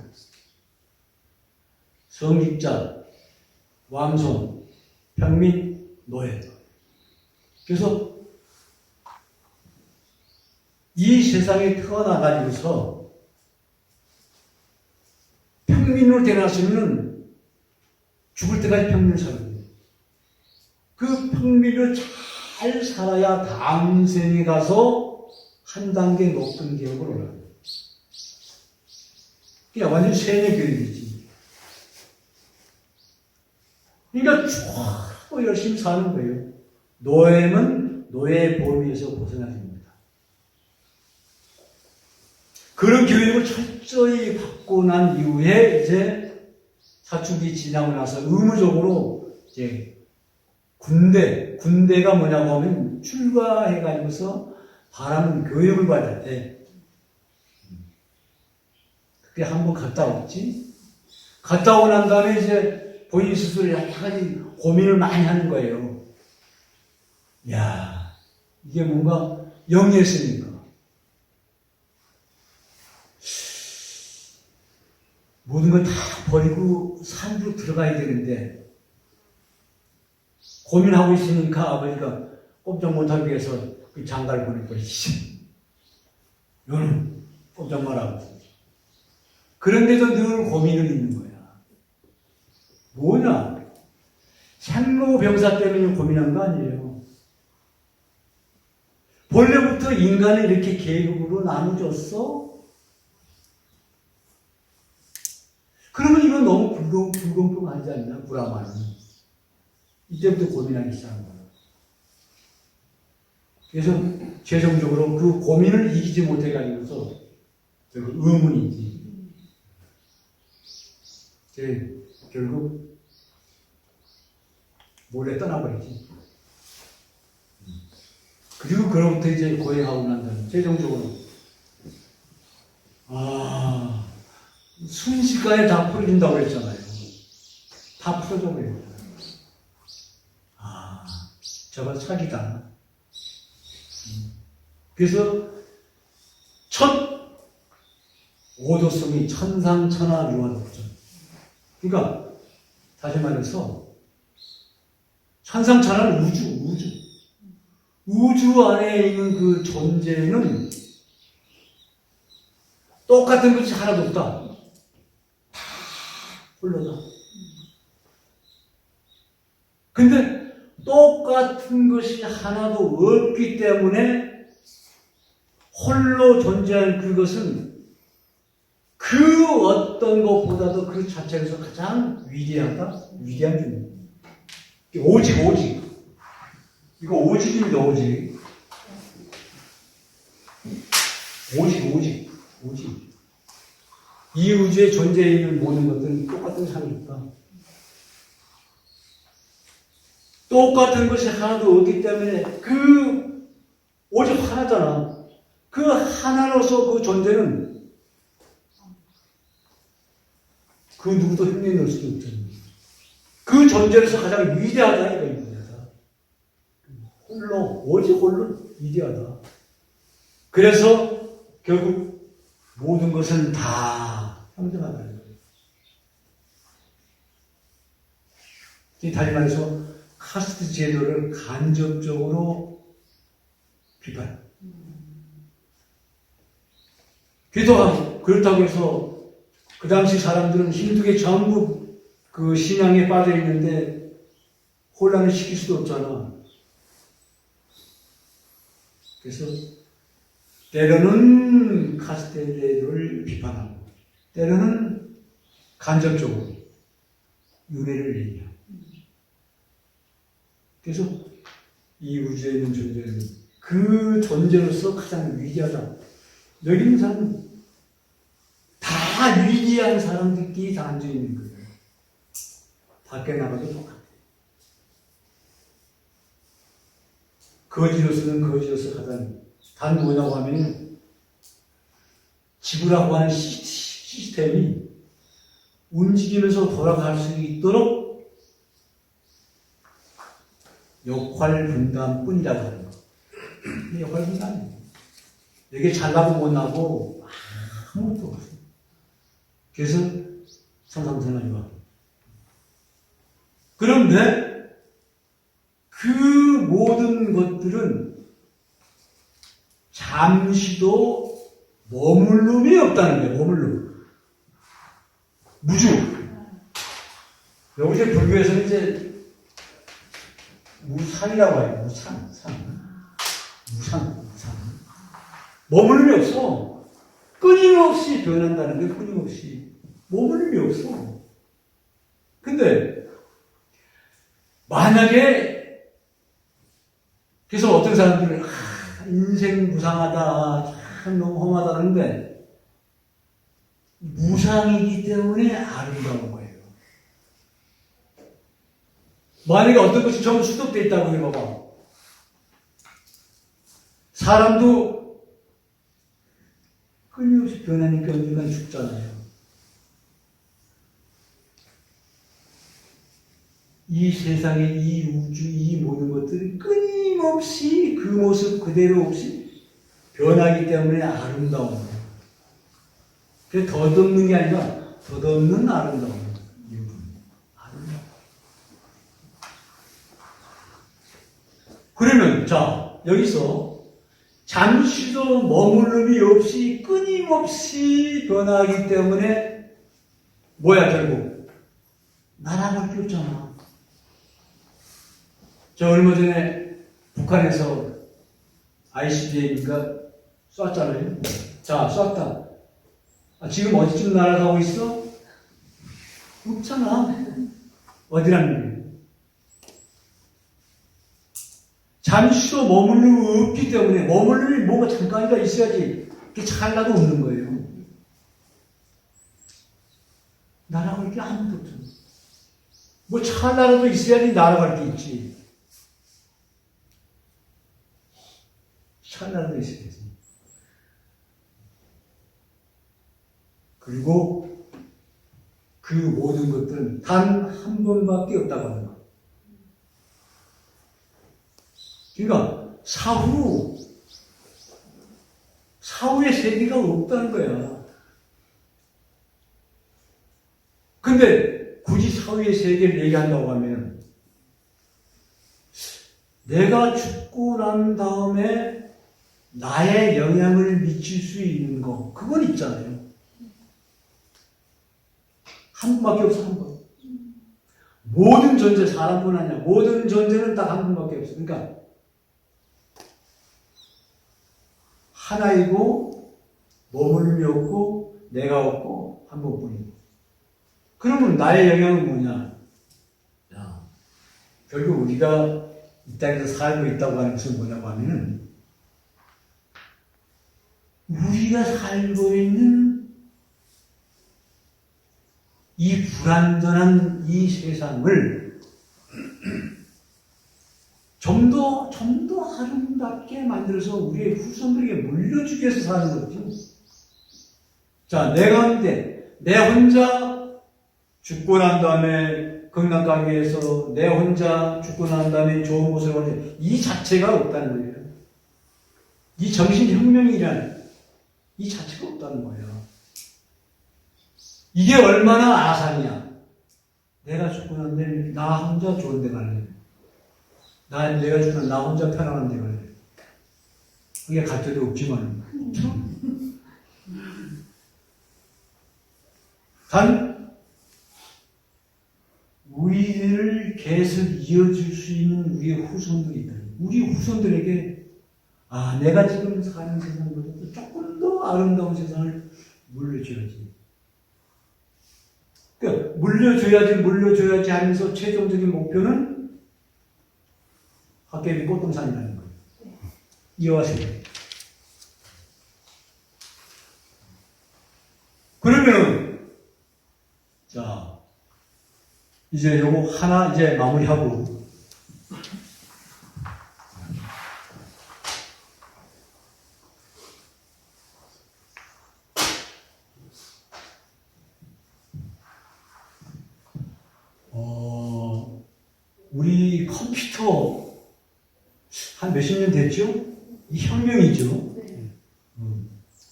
성직자, 왕손, 평민, 노예. 그래서 이 세상에 태어나가지고서 평민으로 태어났으면 죽을 때까지 평민을 살아요. 그 평민을 잘 살아야 다음 생에 가서 한 단계 높은 계급으로 올라가요. 그냥 완전 세뇌 교육이지. 그러니까 쭉 열심히 사는 거예요. 노예는 노예의 범위에서 벗어나야 됩니다. 그런 교육을 철저히 받고 난 이후에 이제 사춘기 지나고 나서 의무적으로 이제 군대가 뭐냐고 하면 출가해가지고서 바라는 교육을 받아야 돼. 그게 한번 갔다 왔지. 갔다 오고 난 다음에 이제 본인 스스로 여러 가지 고민을 많이 하는 거예요. 야, 이게 뭔가 영리했으니까. 모든 걸 다 버리고 산으로 들어가야 되는데, 고민하고 있으니까 아버지가 꼼짝 못하기 위해서 그 장가를 보내버리지. 너는 꼼짝 말하고. 그런데도 늘 고민을 있는 거야. 뭐냐? 생로병사 때문에 고민한 거 아니에요. 본래부터 인간을 이렇게 계급으로 나눠줬어? 그러면 이건 너무 불공평하지 않나? 불화만은. 이때부터 고민하기 시작한 거야. 그래서 최종적으로 그 고민을 이기지 못해가지고서 의문이지. 결국 몰래 떠나버리지. 그리고 그로부터 이제 고행하고 난 다음에 최종적으로 순식간에 다 풀어진다고 했잖아요. 다 풀어져 버려요. 저거 사기다. 그래서 첫 오도성이 천상천하유화독전. 그러니까 다시 말해서 천상천하는 우주 안에 있는 그 존재는 똑같은 것이 하나도 없다. 다 홀로다. 근데 똑같은 것이 하나도 없기 때문에 홀로 존재하는 그것은 그 어떤 것보다도 그 자체에서 가장 위대한 존재. 오직. 이거 오직입니다, 오직. 오직. 이 우주에 존재해 있는 모든 것들은 똑같은 사람이 없다. 똑같은 것이 하나도 없기 때문에 오직 하나잖아. 그 하나로서 그 존재는 그 누구도 흉내 넣을 수도 없잖아. 그 존재로서 가장 위대하다, 이거 위대하다. 오직 홀로 위대하다. 그래서 결국 모든 것은 다 평등하다는 거예요. 다시 말해서 카스트 제도를 간접적으로 비판. 그렇다고 해서 그 당시 사람들은 힘들게 전부 그 신앙에 빠져 있는데 혼란을 시킬 수도 없잖아. 그래서 때로는 카스트 제도를 비판하고 때로는 간접적으로 윤회를 내냐. 그래서 이 우주에 있는 존재는 그 존재로서 가장 위대하다. 여기 있는 사람은 다 위대한 사람들끼리 다 앉아있는 거예요. 밖에 나가도 똑같아요. 거지로서는 거지로서 가장 단 뭐냐고 하면 지구라고 하는 시스템이 움직이면서 돌아갈 수 있도록 역할 분담뿐이라고 하는 거. 역할 분담이에요. 여기 잘나고 못나고 아무것도 없어요. 그래서 천상천하유화. 그런데 그 모든 것들은 잠시도 머물름이 없다는 거예요. 머물름. 무주. 여기서 불교에서는 이제 무상이라고 해요. 무상. 머물림이 없어. 끊임없이 변한다는 게 끊임없이. 머물림이 없어. 근데 만약에 그래서 어떤 사람들은 인생 무상하다, 참 너무 험하다 그러는데 무상이기 때문에 아름다운 거예요. 만약에 어떤 것이 전부 수독되어 있다고 해봐봐. 사람도 끊임없이 변하니까 언젠간 죽잖아요. 이 세상에 이 우주, 이 모든 것들이 끊임없이 그 모습 그대로 없이 변하기 때문에 아름다운 거예요. 그래서 덧없는 게 아니라 덧없는 아름다운 거예요. 그러면 자 여기서 잠시도 머물름이 없이 끊임없이 변하기 때문에 뭐야 결국 날아갈 게 없잖아. 저 얼마 전에 북한에서 ICBM인가 쐈잖아요. 자 쐈다. 지금 어디쯤 날아가고 있어? 없잖아. 어디라는 거예요? 잠시도 머물림이 없기 때문에 머물림이 뭔가 잠깐이가 있어야지 그게 찰나도 없는 거예요. 날아갈 게 아무것도 없잖아. 뭐 찰나라도 있어야지 날아갈 게 있지. 찰나라도 있어야지. 그리고 그 모든 것들은 단 한 번밖에 없다고 하는 거예요. 그러니까 사후의 세계가 없다는 거야. 근데 굳이 사후의 세계를 얘기한다고 하면 내가 죽고 난 다음에 나의 영향을 미칠 수 있는 거, 그건 있잖아요. 한 분밖에 없어, 한 분. 모든 존재, 사람뿐 아니야. 모든 존재는 딱 한 분밖에 없어. 그러니까 하나이고 머물림이 없고 내가 없고 한 번뿐이고. 그러면 나의 영향은 뭐냐? 야, 결국 우리가 이 땅에서 살고 있다고 하는 것은 뭐냐고 하면은 우리가 살고 있는 이 불완전한 이 세상을 좀 더 아름답게 만들어서 우리의 후손들에게 물려주기 위해서 사는 거지. 자, 내 혼자 죽고 난 다음에 극락가게에서 내 혼자 죽고 난 다음에 좋은 곳을 오는 이 자체가 없다는 거예요. 이 정신혁명이란 이 자체가 없다는 거예요. 이게 얼마나 아산이야. 내가 죽고 난 다음에 나 혼자 좋은 데 갈래. 내가 죽으면 나 혼자 편안한 데 갈래. 그게 갈 데도 없지만. 단, 우리를 계속 이어줄 수 있는 우리의 후손들이 있다. 우리 후손들에게, 내가 지금 사는 세상보다 조금 더 아름다운 세상을 물려줘야지. 그러니까, 물려줘야지 하면서 최종적인 목표는 학계비 꽃동산이라는 거예요. 이해하세요? 그러면, 자, 이제 요거 하나 이제 마무리하고, 우리 컴퓨터 한 몇십 년 됐죠? 이 혁명이죠?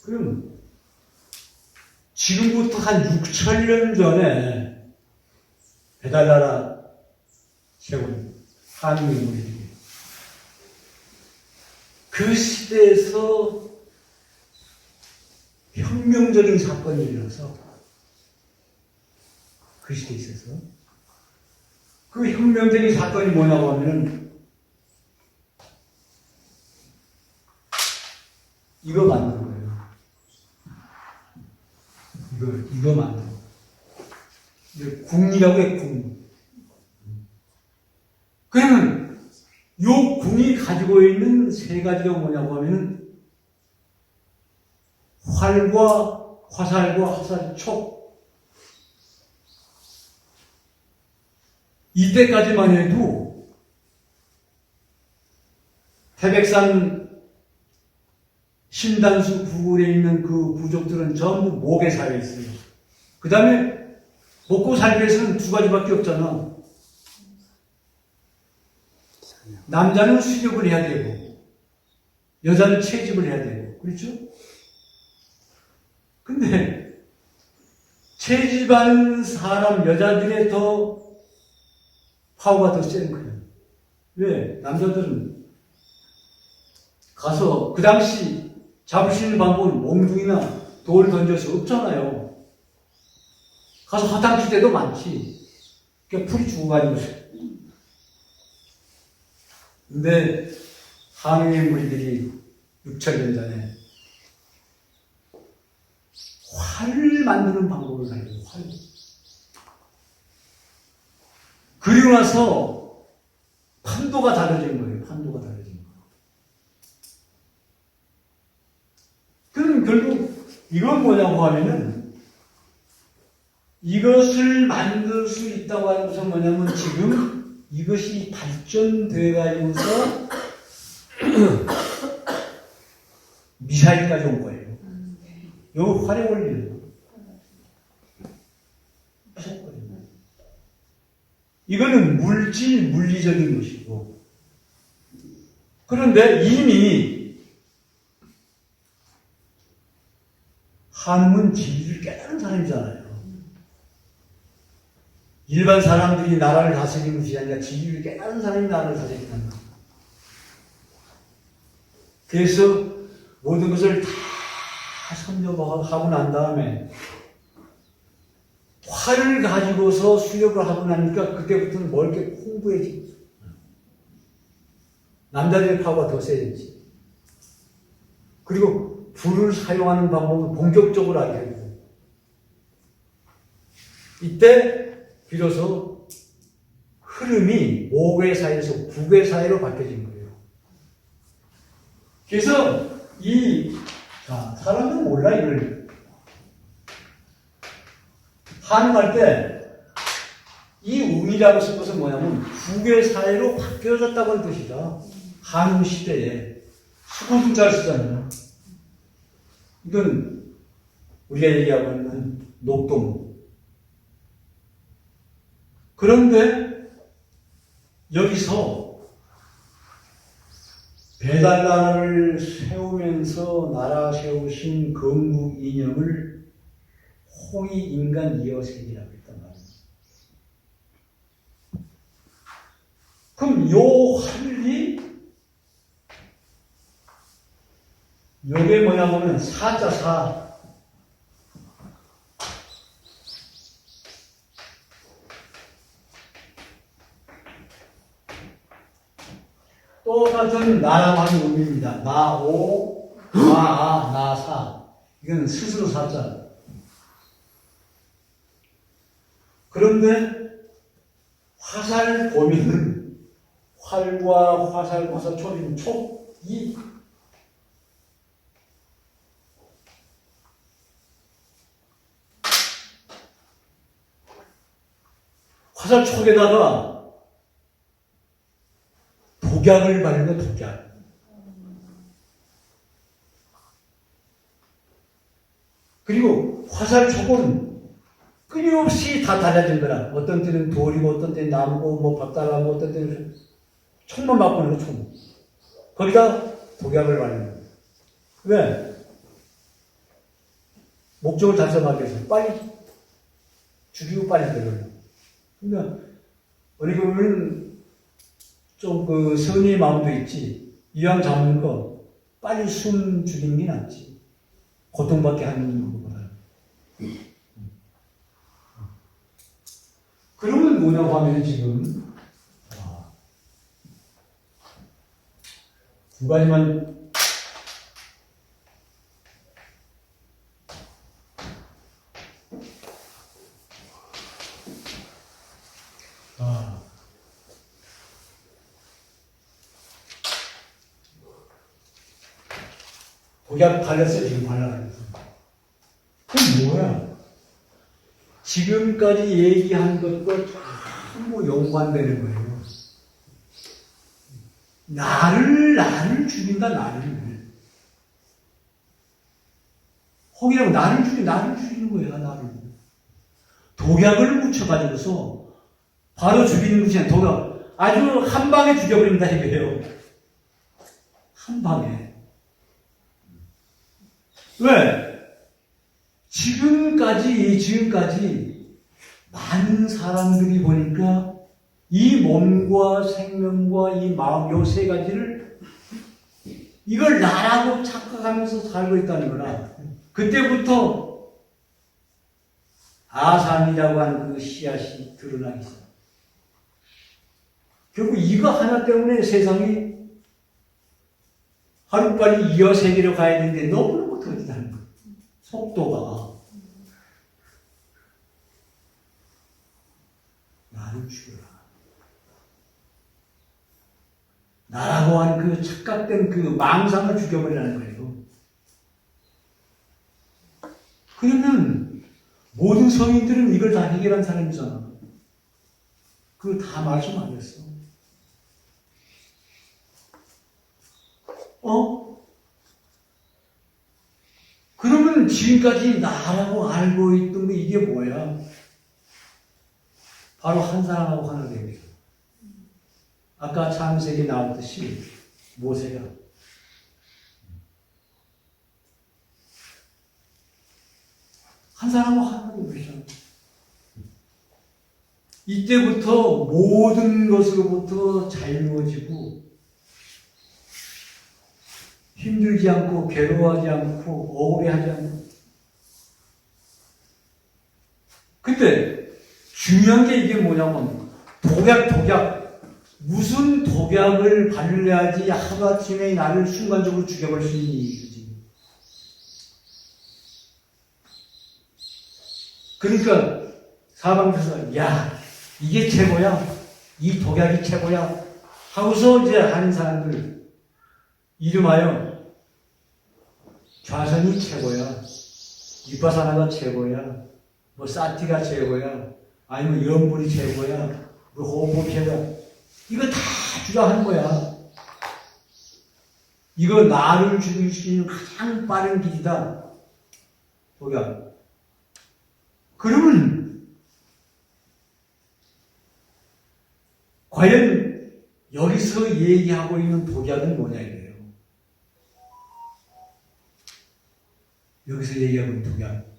그럼 지금부터 한 6,000년 전에 배달나라 세운 한국 인물들이 그 시대에서 혁명적인 사건이 일어나서 그 시대에 있어서 그 혁명적인 사건이 뭐냐고 하면은 이거 만든 거예요. 이거 만든 거. 궁이라고 해, 궁. 그러면 요 궁이 가지고 있는 세 가지가 뭐냐고 하면은 화살과 화살촉. 이때까지만 해도 태백산 신단수 부근에 있는 그 부족들은 전부 목에 살아 있어요. 그 다음에 먹고 살기 위해서는 두 가지밖에 없잖아. 남자는 수렵을 해야 되고 여자는 채집을 해야 되고, 그렇죠? 근데 채집하는 사람 여자들의 더 파워가 더 센 거예요. 왜? 남자들은 가서 그 당시 잡을 수 있는 방법은 몽둥이나 돌 던져서 없잖아요. 가서 화탕칠 때도 많지. 그러니까 풀이 죽어가는 거죠. 근데 한국의 무리들이 6,000년 전에 활을 만드는 방법을 알고 활. 그리고 나서 판도가 달라진 거예요. 판도가 달라진 거예요. 그럼 결국 이건 뭐냐고 하면은 이것을 만들 수 있다고 하는 것은 뭐냐면 지금 이것이 발전돼 가지고서 미사일까지 온 거예요. 요 활의 원리예요. 이거는 물리적인 것이고. 그런데 이미 하느님은 진리를 깨달은 사람이잖아요. 일반 사람들이 나라를 다스리는 것이 아니라 진리를 깨달은 사람이 나라를 다스린다는 거예요. 그래서 모든 것을 다 선점하고 난 다음에 활을 가지고서 수렵을 하고 나니까 그때부터는 멀게 공부해지고 남자들의 파워가 더 세졌지. 그리고 불을 사용하는 방법을 본격적으로 알게 되고 이때 비로소 흐름이 목의 사이에서 국의 사이로 바뀌어진 거예요. 그래서 사람들은 몰라 이걸. 한음할 때 이 운이라고 쓴 것은 뭐냐면 국의 사회로 바뀌어졌다고 하는 뜻이다. 한음 시대에 수고등자를 쓰잖아요. 이건 우리가 얘기하고 있는 녹동. 그런데 여기서 배달나라를 세우면서 나라 세우신 건국 이념을 홍익 인간 이어색이라고 했단 말이에요. 그럼 요 활이 요게 뭐냐면 사자 사. 똑같은 나라만 의미입니다. 나오, 나아, 나사. 이건 스스로 사자. 그런데 화살 보면은 활과 화살, 초림, 이 화살 촉에다가 독약을 바르는 독약. 그리고 화살 촉은 끊임없이 다 달라진 거라. 어떤 때는 돌이고, 어떤 때는 나무고, 뭐 박달나무, 어떤 때는 총만 바꾸는 거, 총. 거기다 독약을 바르는 거예요. 왜? 목적을 달성하기 위해서 빨리 죽이고 빨리 들어요. 그러니까 어디 보면 좀 선의의 마음도 있지. 이왕 잡는 거 빨리 숨 죽이는 게 낫지. 고통받게 하는 것보다. 그러면 뭐냐고 하면 지금 두 가지만 독약 발랐어요. 지금 발라가지고. 그럼 뭐야? 지금까지 얘기한 것과 전부 연관되는 거예요. 나를 죽인다, 나를. 혹이라고 나를 죽이는 거야, 나를. 독약을 묻혀가지고서 바로 죽이는 것이 아니라 독약, 아주 한 방에 죽여버린다 이거예요. 한 방에. 왜? 지금까지 많은 사람들이 보니까 이 몸과 생명과 이 마음, 요 세 가지를 이걸 나라고 착각하면서 살고 있다는 거라. 그때부터 아상이라고 하는 그 씨앗이 드러나기 시작. 결국 이거 하나 때문에 세상이 하루빨리 이어 세계로 가야 되는데 너무너무 더디다는 거예요. 속도가. 나를 죽여라. 나라고 하는 그 착각된 그 망상을 죽여버리라는 거예요. 그러면 모든 성인들은 이걸 다 해결한 사람이잖아. 그거 다 말씀 안 했어. 그러면 지금까지 나라고 알고 있던 게 이게 뭐야? 바로 한 사람하고 하나 됩니다. 아까 창세기 나왔듯이 모세가 한 사람하고 하나 되죠. 이때부터 모든 것으로부터 자유로워지고 힘들지 않고 괴로워하지 않고 억울해하지 않고. 근데 중요한 게 이게 뭐냐면 독약. 무슨 독약을 발려야지 하루아침에 나를 순간적으로 죽여버릴 수 있는 일이지. 그러니까 사방에서 야 이게 최고야. 이 독약이 최고야. 하고서 이제 하는 사람들 이름하여 좌선이 최고야. 이빠사나가 최고야. 뭐 사티가 최고야. 아니면 염불이 최고야. 뭐 호흡이 최고야. 이거 다 주장하는 거야. 이거 나를 죽일 수 있는 가장 빠른 길이다. 독약. 그러면 과연 여기서 얘기하고 있는 독약은 뭐냐 이래요. 여기서 얘기하고 있는 독약.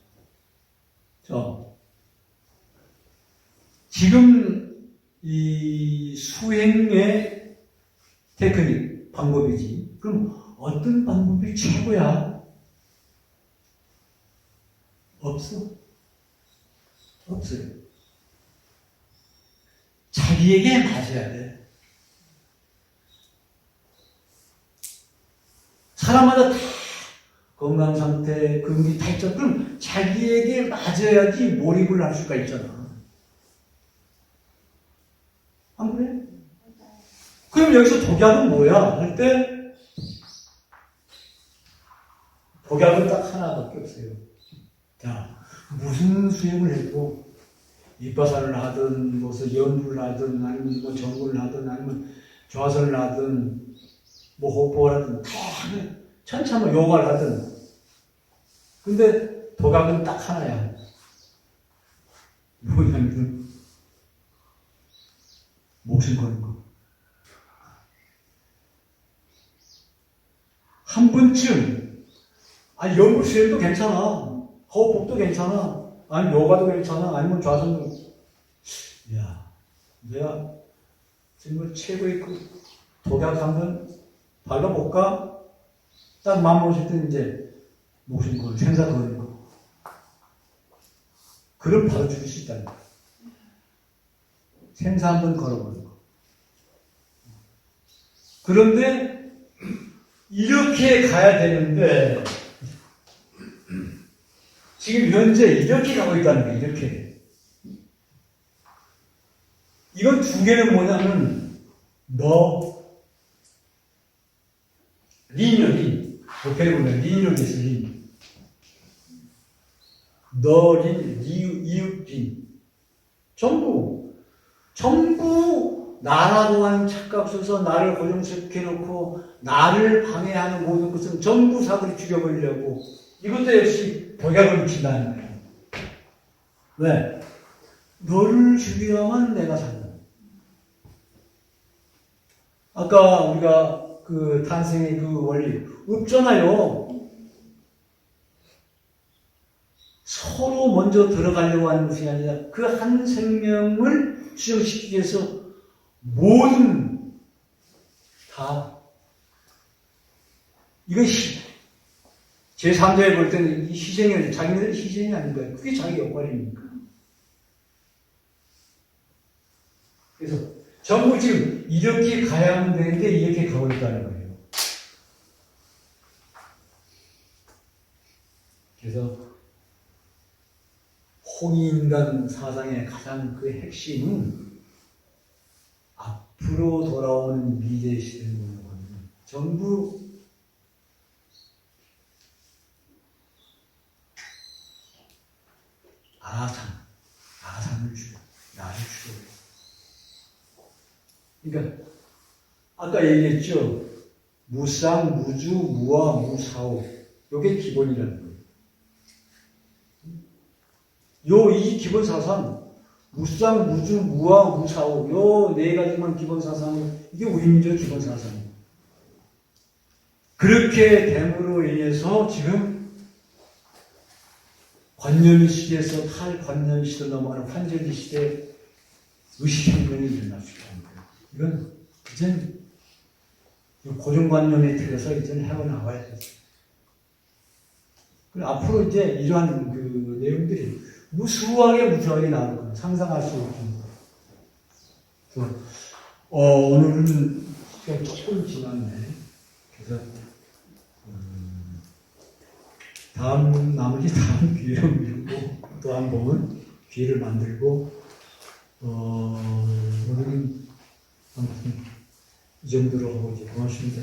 지금 이 수행의 테크닉, 방법이지. 그럼 어떤 방법이 최고야? 없어. 없어요. 자기에게 맞아야 돼. 사람마다 다 건강 상태, 근육이 다 있잖아. 그럼 자기에게 맞아야지 몰입을 할 수가 있잖아. 안 그래? 그럼 여기서 독약은 뭐야? 할 때 독약은 딱 하나밖에 없어요. 자, 무슨 수행을 해도 이빠사를 하든 무슨 연불을 하든 아니면 뭐 정굴을 하든 아니면 좌선을 하든 뭐 호흡을 하든 다 천차만 요가를 하든 근데 독약은 딱 하나야. 뭐냐면 목숨 거는 거. 한 번쯤 연불 수행도 괜찮아. 호흡법도 괜찮아. 아니면 요가도 괜찮아. 아니면 좌선도. 야, 내가 정말 최고의 그 독약 한번 발라볼까? 딱 마음 먹을 때 이제 목숨 걸, 생사 거는 거. 그럼 바로 죽일 수 있다는 거야. 생사 한번 걸어보는 거. 그런데 이렇게 가야 되는데 지금 현재 이렇게 가고 있다는 거예요. 이렇게. 이건 두 개는 뭐냐면 린. 보편에 보면 린으로 됐어. 린. 이웃. 전부 나라고 하는 착각 속에서 나를 고정시켜놓고 나를 방해하는 모든 것은 전부 사거리 죽여버리려고 이것도 역시 독약을 미친다는 거예요. 왜? 너를 죽여야만 내가 산다. 아까 우리가 그 탄생의 그 원리 없잖아요. 서로 먼저 들어가려고 하는 것이 아니라 그 한 생명을 수정시키기 위해서 모든 다 이건 제3자에 볼 때는 이 희생이 자기네들 희생이 아닌 거예요. 그게 자기 역할이니까. 그래서 전부 지금 이렇게 가야만 되는데 이렇게 가고 있다는 거예요. 그래서 홍익인간 사상의 가장 그 핵심은 앞으로 돌아오는 미래 시대를 보면 전부 아산을 죽여, 나를 죽여. 그러니까 아까 얘기했죠. 무상, 무주, 무아, 무사오. 이게 기본이라는 거예요. 이 기본 사상 무쌍, 무주, 무화, 무사오 요 네 가지만 기본 사상은 이게 우리 민족의 기본 사상이에요. 그렇게 됨으로 인해서 지금 관념 시대에서 탈관념 시대 넘어가는 환절기 시대 의식혁명이 일어날 수 있다는 거예요. 이건 이젠 고정관념에 들어서 이제는 헤어나와야 돼요. 그리고 앞으로 이제 이러한 그 내용들이 무수하게 나올 거예요. 상상할 수 없는. 그래서 오늘은 시간이 조금 지났네. 그래서 나머지 다음 기회를 밀고 또 한 번은 기회를 만들고 오늘은 아무튼 이 정도로 하고 이제 고맙습니다.